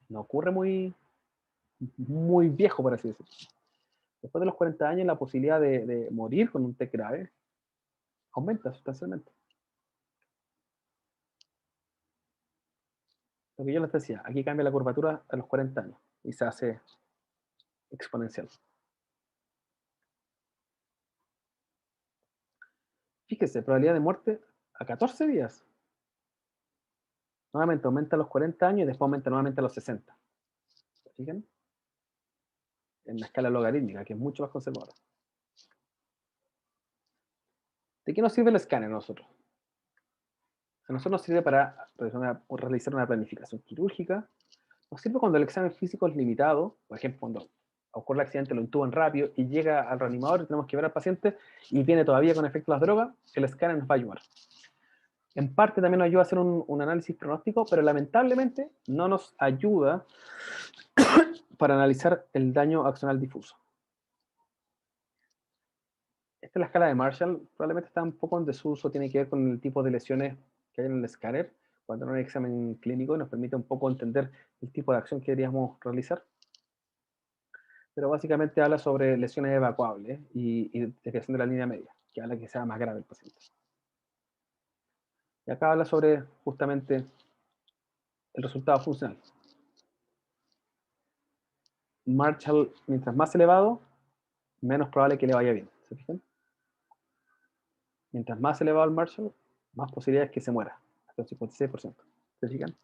no ocurre muy viejo, por así decirlo. Después de los 40 años, la posibilidad de morir con un TEC grave aumenta sustancialmente. Lo que yo les decía, aquí cambia la curvatura a los 40 años. y se hace exponencial. Fíjese, probabilidad de muerte a 14 días. Nuevamente aumenta a los 40 años y después aumenta nuevamente a los 60. ¿Se fijan? En la escala logarítmica, que es mucho más conservadora. ¿De qué nos sirve el escáner a nosotros? A nosotros nos sirve para realizar una planificación quirúrgica. Nos sirve cuando el examen físico es limitado, por ejemplo, cuando ocurre el accidente, lo intuban rápido y llega al reanimador y tenemos que ver al paciente y viene todavía con efecto de las drogas, el escáner nos va a ayudar. En parte también nos ayuda a hacer un análisis pronóstico, pero lamentablemente no nos ayuda para analizar el daño axonal difuso. Esta es la escala de Marshall, probablemente está un poco en desuso, tiene que ver con el tipo de lesiones que hay en el escáner, cuando no hay examen clínico, nos permite un poco entender el tipo de acción que deberíamos realizar. Pero básicamente habla sobre lesiones evacuables y desviación de la línea media, que habla que sea más grave el paciente. Y acá habla sobre justamente el resultado funcional. Marshall, mientras más elevado, menos probable que le vaya bien. ¿Se fijan? Mientras más elevado el Marshall, más posibilidades que se muera, hasta el 56%. ¿Se fijan?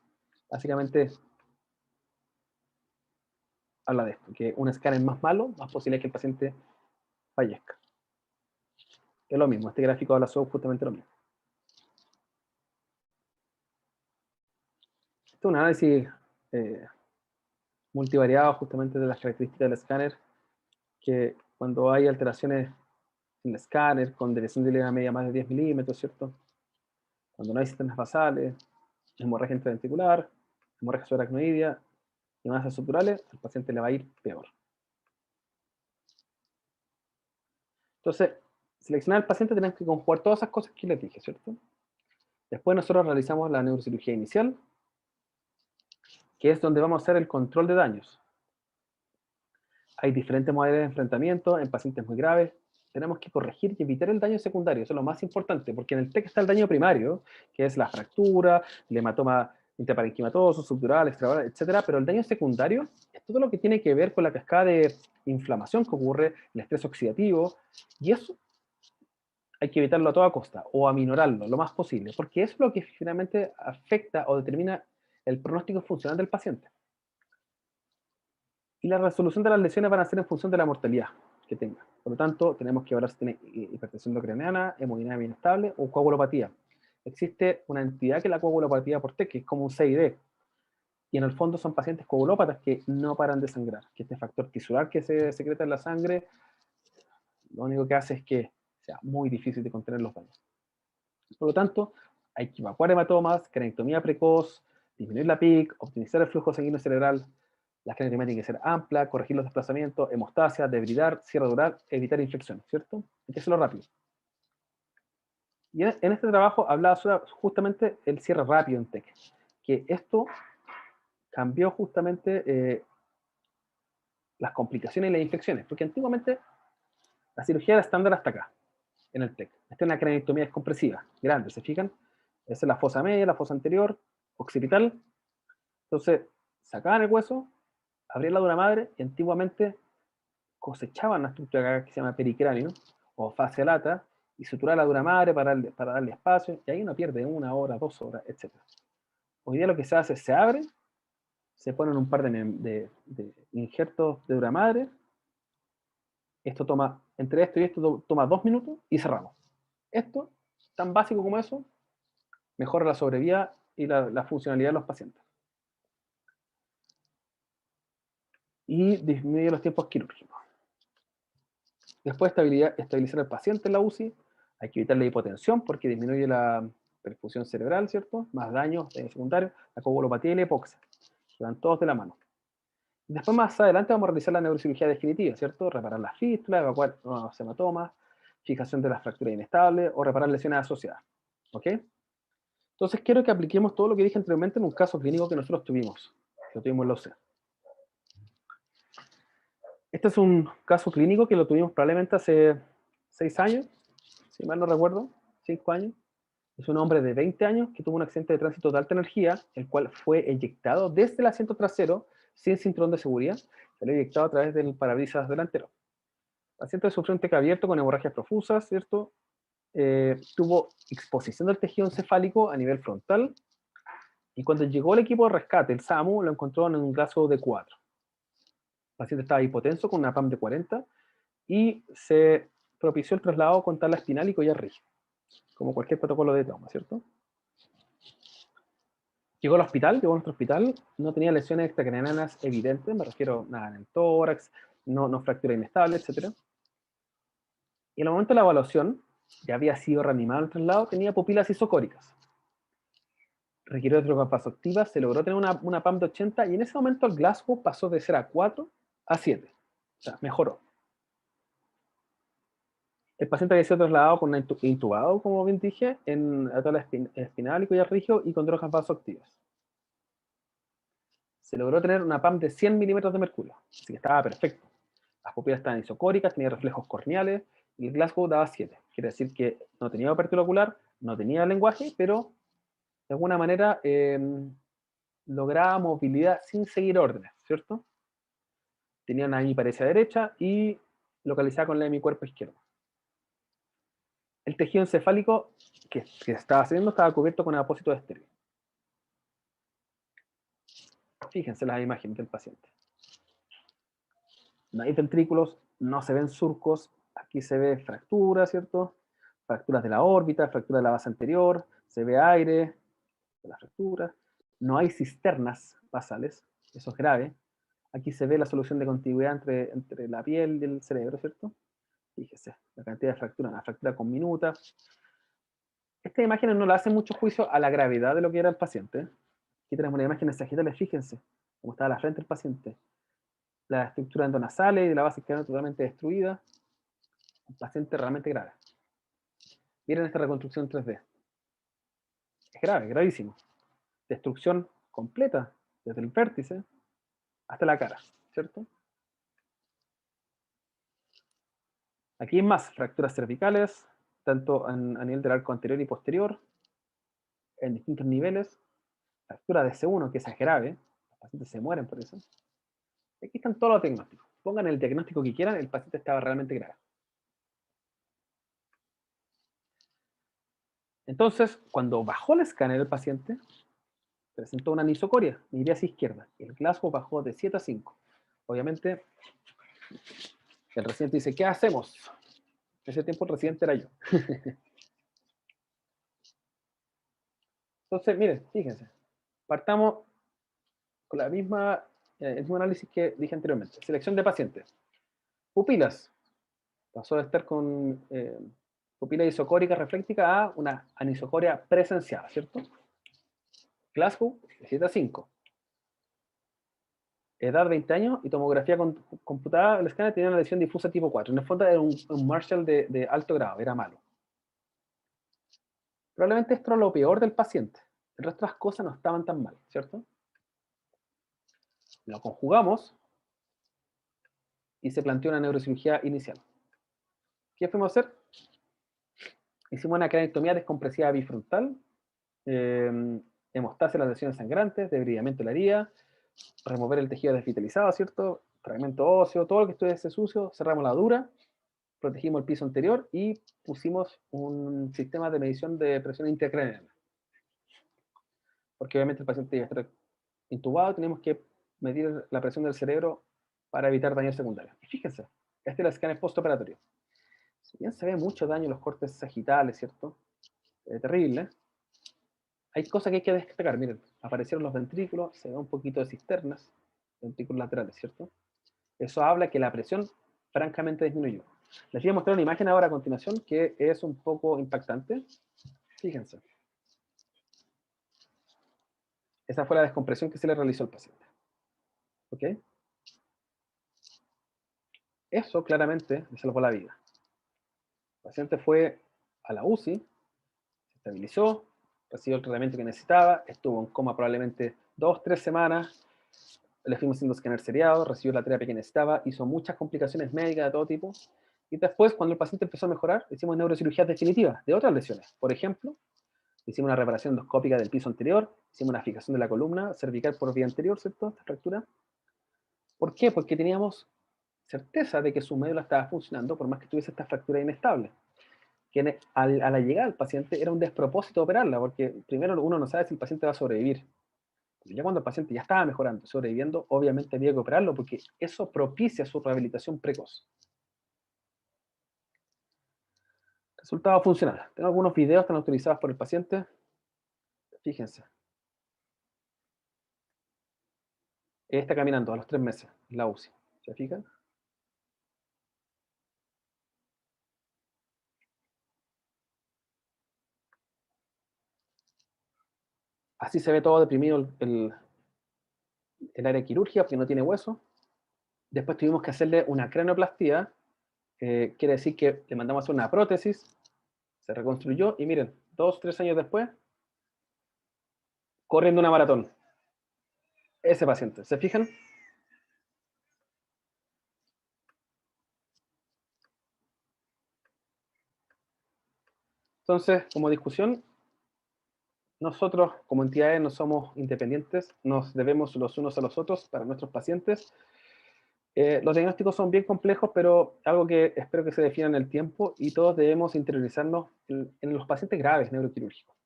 Básicamente habla de esto, que un escáner más malo, más posibilidades que el paciente fallezca. Es lo mismo, este gráfico habla sobre justamente lo mismo. Este es un análisis multivariado justamente de las características del escáner, que cuando hay alteraciones en el escáner con desviación de línea media más de 10 milímetros, ¿cierto? Cuando no hay sistemas basales, hemorragia intraventricular, hemorragia subaracnoidea y masas suturales, al paciente le va a ir peor. Entonces, seleccionar al paciente tenemos que conjugar todas esas cosas que les dije, ¿cierto? Después nosotros realizamos la neurocirugía inicial, que es donde vamos a hacer el control de daños. Hay diferentes modalidades de enfrentamiento en pacientes muy graves. Tenemos que corregir y evitar el daño secundario, eso es lo más importante, porque en el TEC está el daño primario, que es la fractura, el hematoma intraparenquimatoso, subdural, extraoral, etcétera, pero el daño secundario es todo lo que tiene que ver con la cascada de inflamación que ocurre, el estrés oxidativo, y eso hay que evitarlo a toda costa, o aminorarlo lo más posible, porque eso es lo que finalmente afecta o determina el pronóstico funcional del paciente. Y la resolución de las lesiones van a ser en función de la mortalidad que tenga. Por lo tanto, tenemos que evaluar si tiene hipertensión endocraniana, hemodinámica inestable o coagulopatía. Existe una entidad que es la coagulopatía por TEC, que es como un CID. Y en el fondo son pacientes coagulópatas que no paran de sangrar, que este factor tisular que se secreta en la sangre, lo único que hace es que sea muy difícil de contener los daños. Por lo tanto, hay que evacuar hematomas, cranectomía precoz, disminuir la PIC, optimizar el flujo sanguíneo cerebral. La cranectomía tiene que ser amplia, corregir los desplazamientos, hemostasia, debridar, cierre dural, evitar infección, ¿cierto? Hay que hacerlo rápido. Y en este trabajo hablaba justamente el cierre rápido en TEC, que esto cambió justamente las complicaciones y las infecciones, porque antiguamente la cirugía era estándar hasta acá, en el TEC. Esta es una cranectomía descompresiva, grande, ¿se fijan? Esa es la fosa media, la fosa anterior, occipital. Entonces, sacaban el hueso, abrían la dura madre y antiguamente cosechaban una estructura que se llama pericráneo o fascia lata y suturaban la dura madre para darle espacio y ahí uno pierde 1 hora, 2 horas, etc. Hoy día lo que se hace es se abre, se ponen un par de injertos de dura madre. Esto toma, entre esto y esto toma 2 minutos y cerramos. Esto, tan básico como eso, mejora la sobrevida y la funcionalidad de los pacientes. Y disminuye los tiempos quirúrgicos. Después estabilizar al paciente en la UCI, hay que evitar la hipotensión porque disminuye la perfusión cerebral, ¿cierto? Más daños secundarios, la coagulopatía y la hipoxia, que van todos de la mano. Después más adelante vamos a realizar la neurocirugía definitiva, ¿cierto? Reparar las fístulas, evacuar los hematomas, fijación de las fracturas inestables o reparar lesiones asociadas, ¿ok? Entonces quiero que apliquemos todo lo que dije anteriormente en un caso clínico que nosotros tuvimos, que lo tuvimos en la UC. Este es un caso clínico que lo tuvimos probablemente hace 6 años, si mal no recuerdo, 5 años. Es un hombre de 20 años que tuvo un accidente de tránsito de alta energía, el cual fue eyectado desde el asiento trasero sin cinturón de seguridad, salió eyectado a través del parabrisas delantero. El paciente sufrió un TEC abierto con hemorragias profusas, ¿cierto? Tuvo exposición del tejido encefálico a nivel frontal, y cuando llegó el equipo de rescate, el SAMU, lo encontró en un Glasgow de 4. El paciente estaba hipotenso con una PAM de 40 y se propició el traslado con tabla espinal y collar rígido, como cualquier protocolo de trauma, ¿cierto? Llegó al hospital, llegó a nuestro hospital, no tenía lesiones extracraneanas evidentes, me refiero nada en el tórax, no fractura inestable, etc. Y en el momento de la evaluación, ya había sido reanimado en el traslado, tenía pupilas isocóricas. Requirió de drogas vasoactivas, se logró tener una PAM de 80 y en ese momento el Glasgow pasó de ser a 4 a 7. O sea, mejoró. El paciente había sido trasladado con intubado, como bien dije, en tabla espinal y collar rígido y con drogas vasoactivas. Se logró tener una PAM de 100 milímetros de mercurio, así que estaba perfecto. Las pupilas estaban isocóricas, tenía reflejos corneales y el Glasgow daba 7. Quiere decir que no tenía apertura ocular, no tenía lenguaje, pero de alguna manera lograba movilidad sin seguir órdenes, ¿cierto? Tenía una hemiparesia derecha y localizada con la hemicuerpo izquierdo. El tejido encefálico que estaba haciendo estaba cubierto con apósito estéril. Fíjense las imágenes del paciente. No hay ventrículos, no se ven surcos, aquí se ve fracturas, ¿cierto? Fracturas de la órbita, fractura de la base anterior, se ve aire de la fractura. No hay cisternas basales, eso es grave. Aquí se ve la solución de contigüidad entre la piel y el cerebro, ¿cierto? Fíjese, la cantidad de fractura, una fractura con minuta. Estas imágenes no le hacen mucho juicio a la gravedad de lo que era el paciente. Aquí tenemos una imagen sagital, fíjense cómo estaba la frente del paciente. La estructura endonasal y la base quedaron totalmente destruida. Un paciente realmente grave. Miren esta reconstrucción 3D. Es grave, gravísimo. Destrucción completa, desde el vértice hasta la cara, ¿cierto? Aquí hay más fracturas cervicales, tanto a nivel del arco anterior y posterior, en distintos niveles. Fractura de C1, que esa es grave, los pacientes se mueren por eso. Aquí están todos los diagnósticos. Pongan el diagnóstico que quieran, el paciente estaba realmente grave. Entonces, cuando bajó el escáner el paciente, presentó una anisocoria, miriasis izquierda. El Glasgow bajó de 7 a 5. Obviamente, el residente dice, ¿qué hacemos? En ese tiempo el residente era yo. Entonces, miren, fíjense. Partamos con el mismo análisis que dije anteriormente. Selección de pacientes. Pupilas. Pasó de estar con pupila isocórica refléctica a una anisocoria presenciada, ¿cierto? Glasgow, de 7 a 5. Edad 20 años y tomografía computada, el escáner tenía una lesión difusa tipo 4. En el fondo era un Marshall de alto grado, era malo. Probablemente esto era lo peor del paciente. El resto de las cosas no estaban tan mal, ¿cierto? Lo conjugamos y se planteó una neurocirugía inicial. ¿Qué fuimos a hacer? Hicimos una cranectomía descompresiva bifrontal, hemostasia de las lesiones sangrantes, debridamiento de la herida, remover el tejido desvitalizado, ¿cierto? Fragmento óseo, todo lo que estuviese sucio, cerramos la dura, protegimos el piso anterior y pusimos un sistema de medición de presión intracraneal. Porque obviamente el paciente iba a estar intubado, tenemos que medir la presión del cerebro para evitar daños secundarios. Y fíjense, este es el escáner postoperatorio. Si bien se ve mucho daño en los cortes sagitales, ¿cierto? Terrible. Hay cosas que hay que destacar, miren, aparecieron los ventrículos, se ve un poquito de cisternas, ventrículos laterales, ¿cierto? Eso habla que la presión francamente disminuyó. Les voy a mostrar una imagen ahora a continuación que es un poco impactante. Fíjense. Esa fue la descompresión que se le realizó al paciente. ¿Ok? Eso claramente le salvó la vida. El paciente fue a la UCI, se estabilizó, recibió el tratamiento que necesitaba, estuvo en coma probablemente 2-3 semanas, le fuimos haciendo escáner seriado, recibió la terapia que necesitaba, hizo muchas complicaciones médicas de todo tipo, y después, cuando el paciente empezó a mejorar, hicimos neurocirugías definitivas de otras lesiones. Por ejemplo, hicimos una reparación endoscópica del piso anterior, hicimos una fijación de la columna cervical por vía anterior, ¿cierto? Esta fractura. ¿Por qué? Porque teníamos certeza de que su médula estaba funcionando por más que tuviese esta fractura inestable. Que a la llegada del paciente era un despropósito operarla, porque primero uno no sabe si el paciente va a sobrevivir. Ya cuando el paciente ya estaba mejorando, sobreviviendo, obviamente había que operarlo porque eso propicia su rehabilitación precoz. Resultado funcional. Tengo algunos videos que están autorizados por el paciente. Fíjense. Ella está caminando a los 3 meses, en la UCI. ¿Se fijan? Así se ve todo deprimido el área quirúrgica porque no tiene hueso. Después tuvimos que hacerle una craneoplastia. Quiere decir que le mandamos a hacer una prótesis. Se reconstruyó y miren, 2, 3 años después, corriendo una maratón. Ese paciente, ¿se fijan? Entonces, como discusión, nosotros como entidades no somos independientes, nos debemos los unos a los otros para nuestros pacientes. Los diagnósticos son bien complejos, pero algo que espero que se defina en el tiempo y todos debemos interiorizarnos en los pacientes graves neuroquirúrgicos.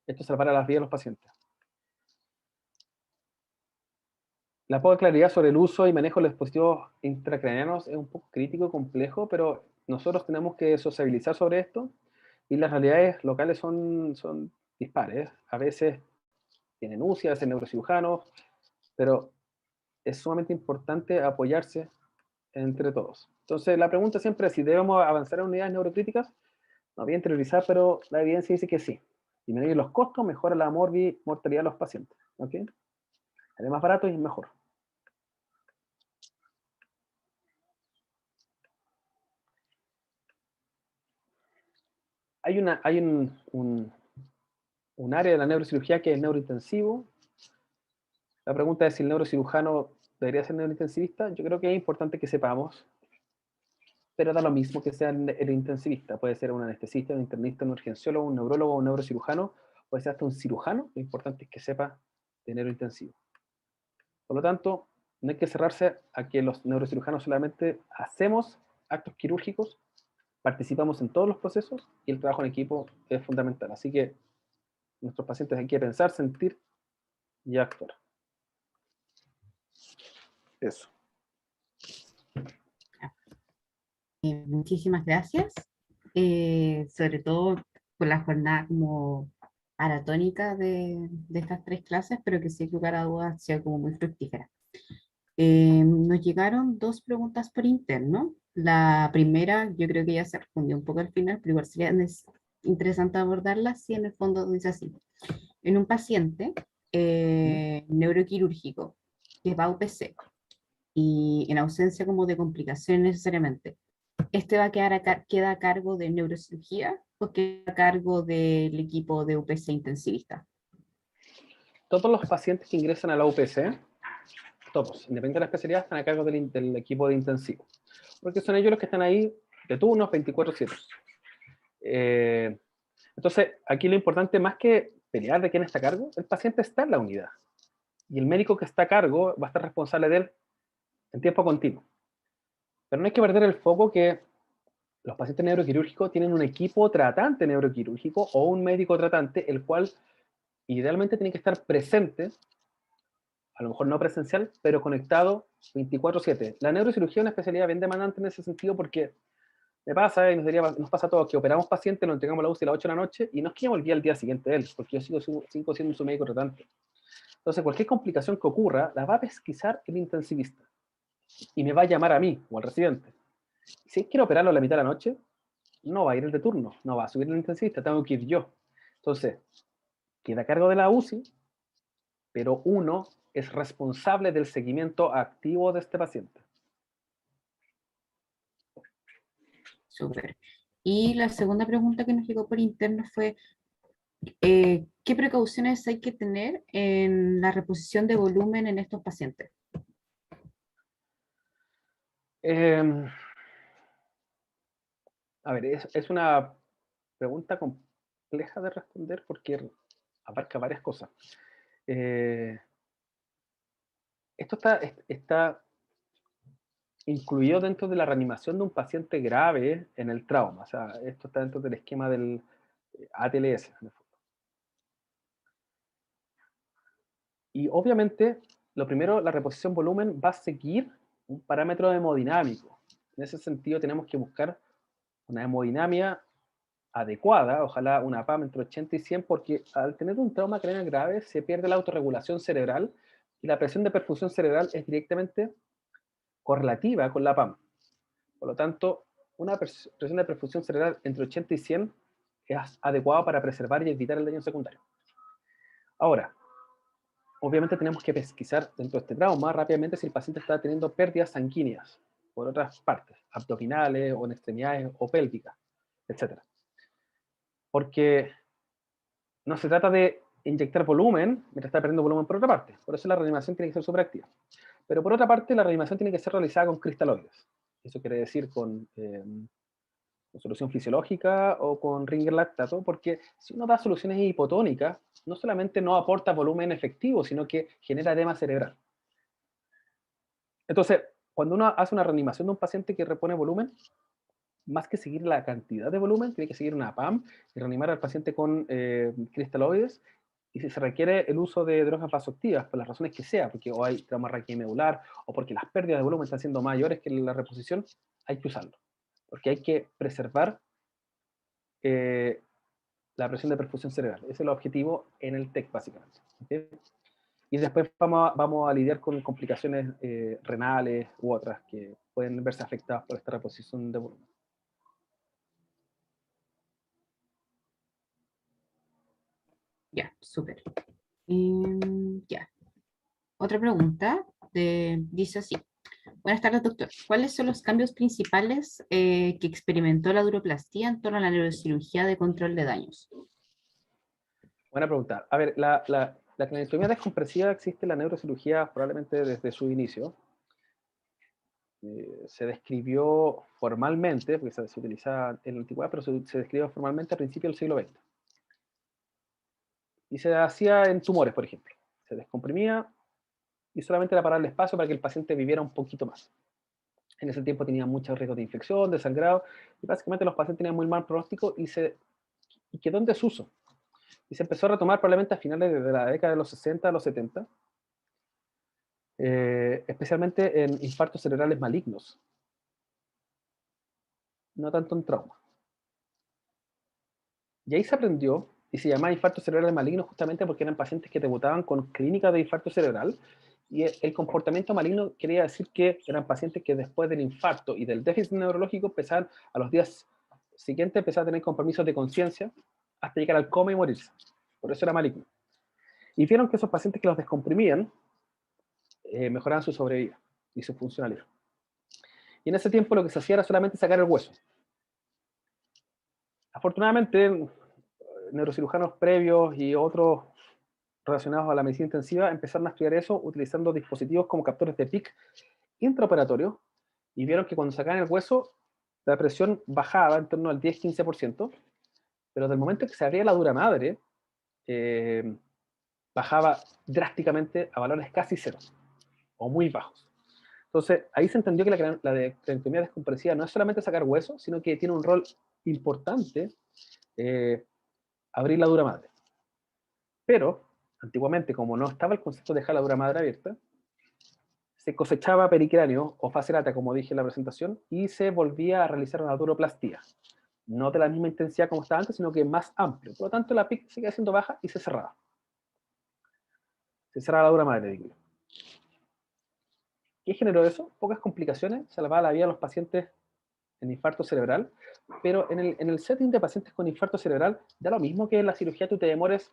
Esto salvará las vidas de los pacientes. La poca claridad sobre el uso y manejo de los dispositivos intracraneanos es un poco crítico y complejo, pero nosotros tenemos que sociabilizar sobre esto y las realidades locales son dispares. A veces tienen UCI, a veces neurocirujanos, pero es sumamente importante apoyarse entre todos. Entonces, la pregunta siempre es si debemos avanzar en unidades neurocríticas. No voy a interiorizar, pero la evidencia dice que sí. Disminuir los costos mejora la mortalidad de los pacientes. ¿Ok? Es más barato y es mejor. Hay un área de la neurocirugía que es neurointensivo. La pregunta es si el neurocirujano debería ser neurointensivista. Yo creo que es importante que sepamos, pero da lo mismo que sea el intensivista. Puede ser un anestesista, un internista, un urgenciólogo, un neurólogo, un neurocirujano, puede ser hasta un cirujano. Lo importante es que sepa de neurointensivo. Por lo tanto, no hay que cerrarse a que los neurocirujanos solamente hacemos actos quirúrgicos, participamos en todos los procesos y el trabajo en equipo es fundamental. Así que nuestros pacientes hay que pensar, sentir y actuar. Eso. Muchísimas gracias, sobre todo por la jornada como maratónica de estas tres clases, pero que sin lugar a dudas ha sido como muy fructífera. Nos llegaron dos preguntas por interno. La primera, yo creo que ya se respondió un poco al final, pero igual sería interesante abordarla si en el fondo dice así. En un paciente neuroquirúrgico que va a UPC y en ausencia como de complicaciones necesariamente, ¿este va a queda a cargo de neurocirugía o queda a cargo del equipo de UPC intensivista? Todos los pacientes que ingresan a la UPC, todos, independientemente de la especialidad, están a cargo del equipo de intensivo. Porque son ellos los que están ahí de turnos 24/7. Entonces, aquí lo importante, más que pelear de quién está a cargo, el paciente está en la unidad. Y el médico que está a cargo va a estar responsable de él en tiempo continuo. Pero no hay que perder el foco que los pacientes neuroquirúrgicos tienen un equipo tratante neuroquirúrgico o un médico tratante, el cual idealmente tiene que estar presente, a lo mejor no presencial, pero conectado 24/7. La neurocirugía es una especialidad bien demandante en ese sentido porque me pasa, y nos pasa a todos, que operamos pacientes, lo entregamos a la UCI a las 8 de la noche y no es que me el día siguiente de él, porque yo sigo siendo su médico tratante. Entonces, cualquier complicación que ocurra, la va a pesquisar el intensivista y me va a llamar a mí o al residente. Si quiero operarlo a la mitad de la noche, no va a ir el de turno, no va a subir el intensivista, tengo que ir yo. Entonces, queda a cargo de la UCI, pero uno es responsable del seguimiento activo de este paciente. Súper. Y la segunda pregunta que nos llegó por interno fue, ¿qué precauciones hay que tener en la reposición de volumen en estos pacientes? Eh, a ver, es una pregunta compleja de responder porque abarca varias cosas. Eh, Esto está incluido dentro de la reanimación de un paciente grave en el trauma. O sea, esto está dentro del esquema del ATLS, en el fondo. Y obviamente, lo primero, la reposición volumen va a seguir un parámetro hemodinámico. En ese sentido, tenemos que buscar una hemodinamia adecuada, ojalá una PAM entre 80 y 100, porque al tener un trauma craneal grave se pierde la autorregulación cerebral y la presión de perfusión cerebral es directamente correlativa con la PAM. Por lo tanto, una presión de perfusión cerebral entre 80 y 100 es adecuada para preservar y evitar el daño secundario. Ahora, obviamente tenemos que pesquisar dentro de este trauma rápidamente si el paciente está teniendo pérdidas sanguíneas por otras partes, abdominales o en extremidades o pélvicas, etc. Porque no se trata de inyectar volumen mientras está perdiendo volumen por otra parte. Por eso la reanimación tiene que ser superactiva. Pero por otra parte, la reanimación tiene que ser realizada con cristaloides. Eso quiere decir con solución fisiológica o con ringer lactato, porque si uno da soluciones hipotónicas, no solamente no aporta volumen efectivo, sino que genera edema cerebral. Entonces, cuando uno hace una reanimación de un paciente que repone volumen, más que seguir la cantidad de volumen, tiene que seguir una PAM y reanimar al paciente con cristaloides. Y si se requiere el uso de drogas vasoactivas, por las razones que sea, porque o hay trauma raquimedular o porque las pérdidas de volumen están siendo mayores que la reposición, hay que usarlo. Porque hay que preservar eh, la presión de perfusión cerebral. Ese es el objetivo en el TEC, básicamente. ¿Okay? Y después vamos a lidiar con complicaciones renales u otras que pueden verse afectadas por esta reposición de volumen. Ya, súper. Ya. Otra pregunta dice así. Buenas tardes, doctor. ¿Cuáles son los cambios principales que experimentó la duroplastía en torno a la neurocirugía de control de daños? Buena pregunta. A ver, la craniotomía descompresiva existe en la neurocirugía probablemente desde su inicio. Se describió formalmente, porque se utilizaba en la antigüedad, pero se describió formalmente a principios del siglo XX. Y se hacía en tumores, por ejemplo. Se descomprimía y solamente era para darle espacio para que el paciente viviera un poquito más. En ese tiempo tenía mucho riesgo de infección, de sangrado, y básicamente los pacientes tenían muy mal pronóstico y quedó en desuso. Y se empezó a retomar probablemente a finales de la década de los 60 a los 70, especialmente en infartos cerebrales malignos, no tanto en trauma. Y ahí se aprendió, y se llamaba infartos cerebrales malignos justamente porque eran pacientes que debutaban con clínica de infarto cerebral, y el comportamiento maligno quería decir que eran pacientes que después del infarto y del déficit neurológico empezaban a los días siguientes empezaban a tener compromisos de conciencia hasta llegar al coma y morirse. Por eso era maligno. Y vieron que esos pacientes que los descomprimían mejoraban su sobrevida y su funcionalidad. Y en ese tiempo lo que se hacía era solamente sacar el hueso. Afortunadamente, neurocirujanos previos y otros relacionados a la medicina intensiva empezaron a estudiar eso utilizando dispositivos como captores de PIC intraoperatorios y vieron que cuando sacaban el hueso la presión bajaba en torno al 10-15%, pero del momento que se abría la dura madre bajaba drásticamente a valores casi cero o muy bajos. Entonces, ahí se entendió que la craniotomía descompresiva no es solamente sacar hueso, sino que tiene un rol importante abrir la dura madre. Pero, antiguamente, como no estaba el concepto de dejar la dura madre abierta, se cosechaba pericráneo o fase lata, como dije en la presentación, y se volvía a realizar una duroplastía. No de la misma intensidad como estaba antes, sino que más amplio. Por lo tanto, la PIC seguía siendo baja y se cerraba. Se cerraba la dura madre, digo. ¿Qué generó eso? Pocas complicaciones, salvaba la vida a los pacientes en infarto cerebral, pero en el setting de pacientes con infarto cerebral, da lo mismo que en la cirugía tú te demores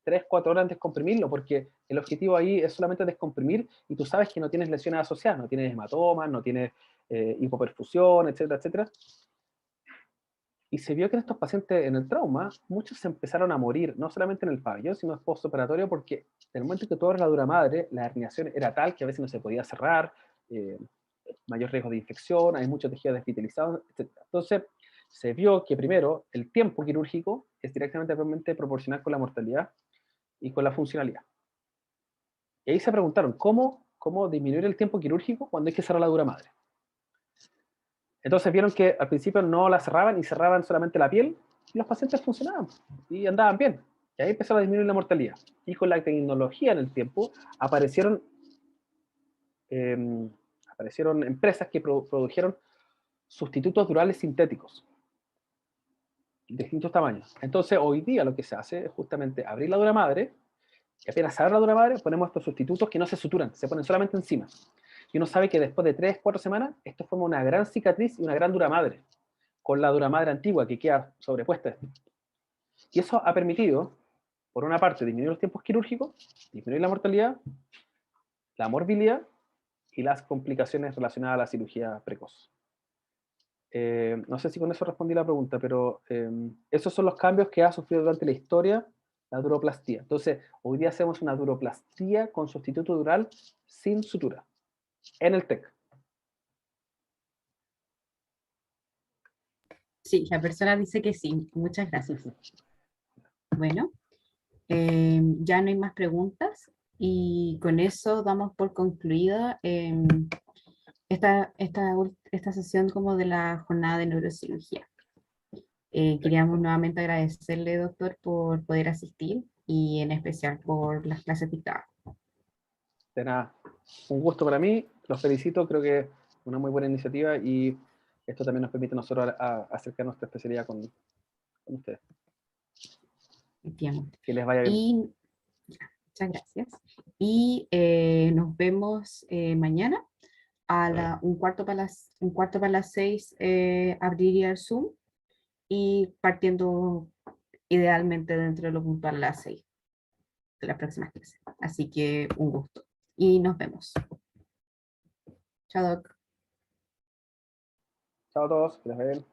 3-4 horas en descomprimirlo, porque el objetivo ahí es solamente descomprimir y tú sabes que no tienes lesiones asociadas, no tienes hematomas, no tienes hipoperfusión, etcétera, etcétera. Y se vio que en estos pacientes en el trauma, muchos se empezaron a morir, no solamente en el pabellón, sino postoperatorio, porque en el momento que tú abres la dura madre, la herniación era tal que a veces no se podía cerrar, mayor riesgo de infección, hay mucho tejido desvitalizado, etc. Entonces, se vio que primero, el tiempo quirúrgico es directamente proporcional con la mortalidad y con la funcionalidad. Y ahí se preguntaron, ¿cómo cómo disminuir el tiempo quirúrgico cuando hay que cerrar la dura madre. Entonces vieron que al principio no la cerraban y cerraban solamente la piel y los pacientes funcionaban y andaban bien. Y ahí empezaron a disminuir la mortalidad. Y con la tecnología en el tiempo aparecieron empresas que produjeron sustitutos durales sintéticos de distintos tamaños. Entonces hoy día lo que se hace es justamente abrir la dura madre y apenas se abre la dura madre ponemos estos sustitutos que no se suturan, se ponen solamente encima. Y uno sabe que después de 3, 4 semanas esto forma una gran cicatriz y una gran dura madre con la dura madre antigua que queda sobrepuesta. Y eso ha permitido, por una parte, disminuir los tiempos quirúrgicos, disminuir la mortalidad, la morbilidad y las complicaciones relacionadas a la cirugía precoz. No sé si con eso respondí la pregunta, pero esos son los cambios que ha sufrido durante la historia la duroplastía. Entonces, hoy día hacemos una duroplastía con sustituto dural sin sutura, en el TEC. Sí, la persona dice que sí. Muchas gracias. Bueno, ya no hay más preguntas y con eso damos por concluida esta sesión como de la jornada de neurocirugía. Queríamos nuevamente agradecerle, doctor, por poder asistir y en especial por las clases dictadas. De nada, un gusto para mí, los felicito, creo que es una muy buena iniciativa y esto también nos permite a nosotros acercar nuestra especialidad con ustedes. Entiendo. Que les vaya bien. Y muchas gracias. Y nos vemos mañana a un cuarto para las 6, abriría el Zoom y partiendo idealmente dentro de lo puntual a las 6 de las próximas clases. Así que un gusto. Y nos vemos. Chao, Doc. Chao a todos, que les vaya bien.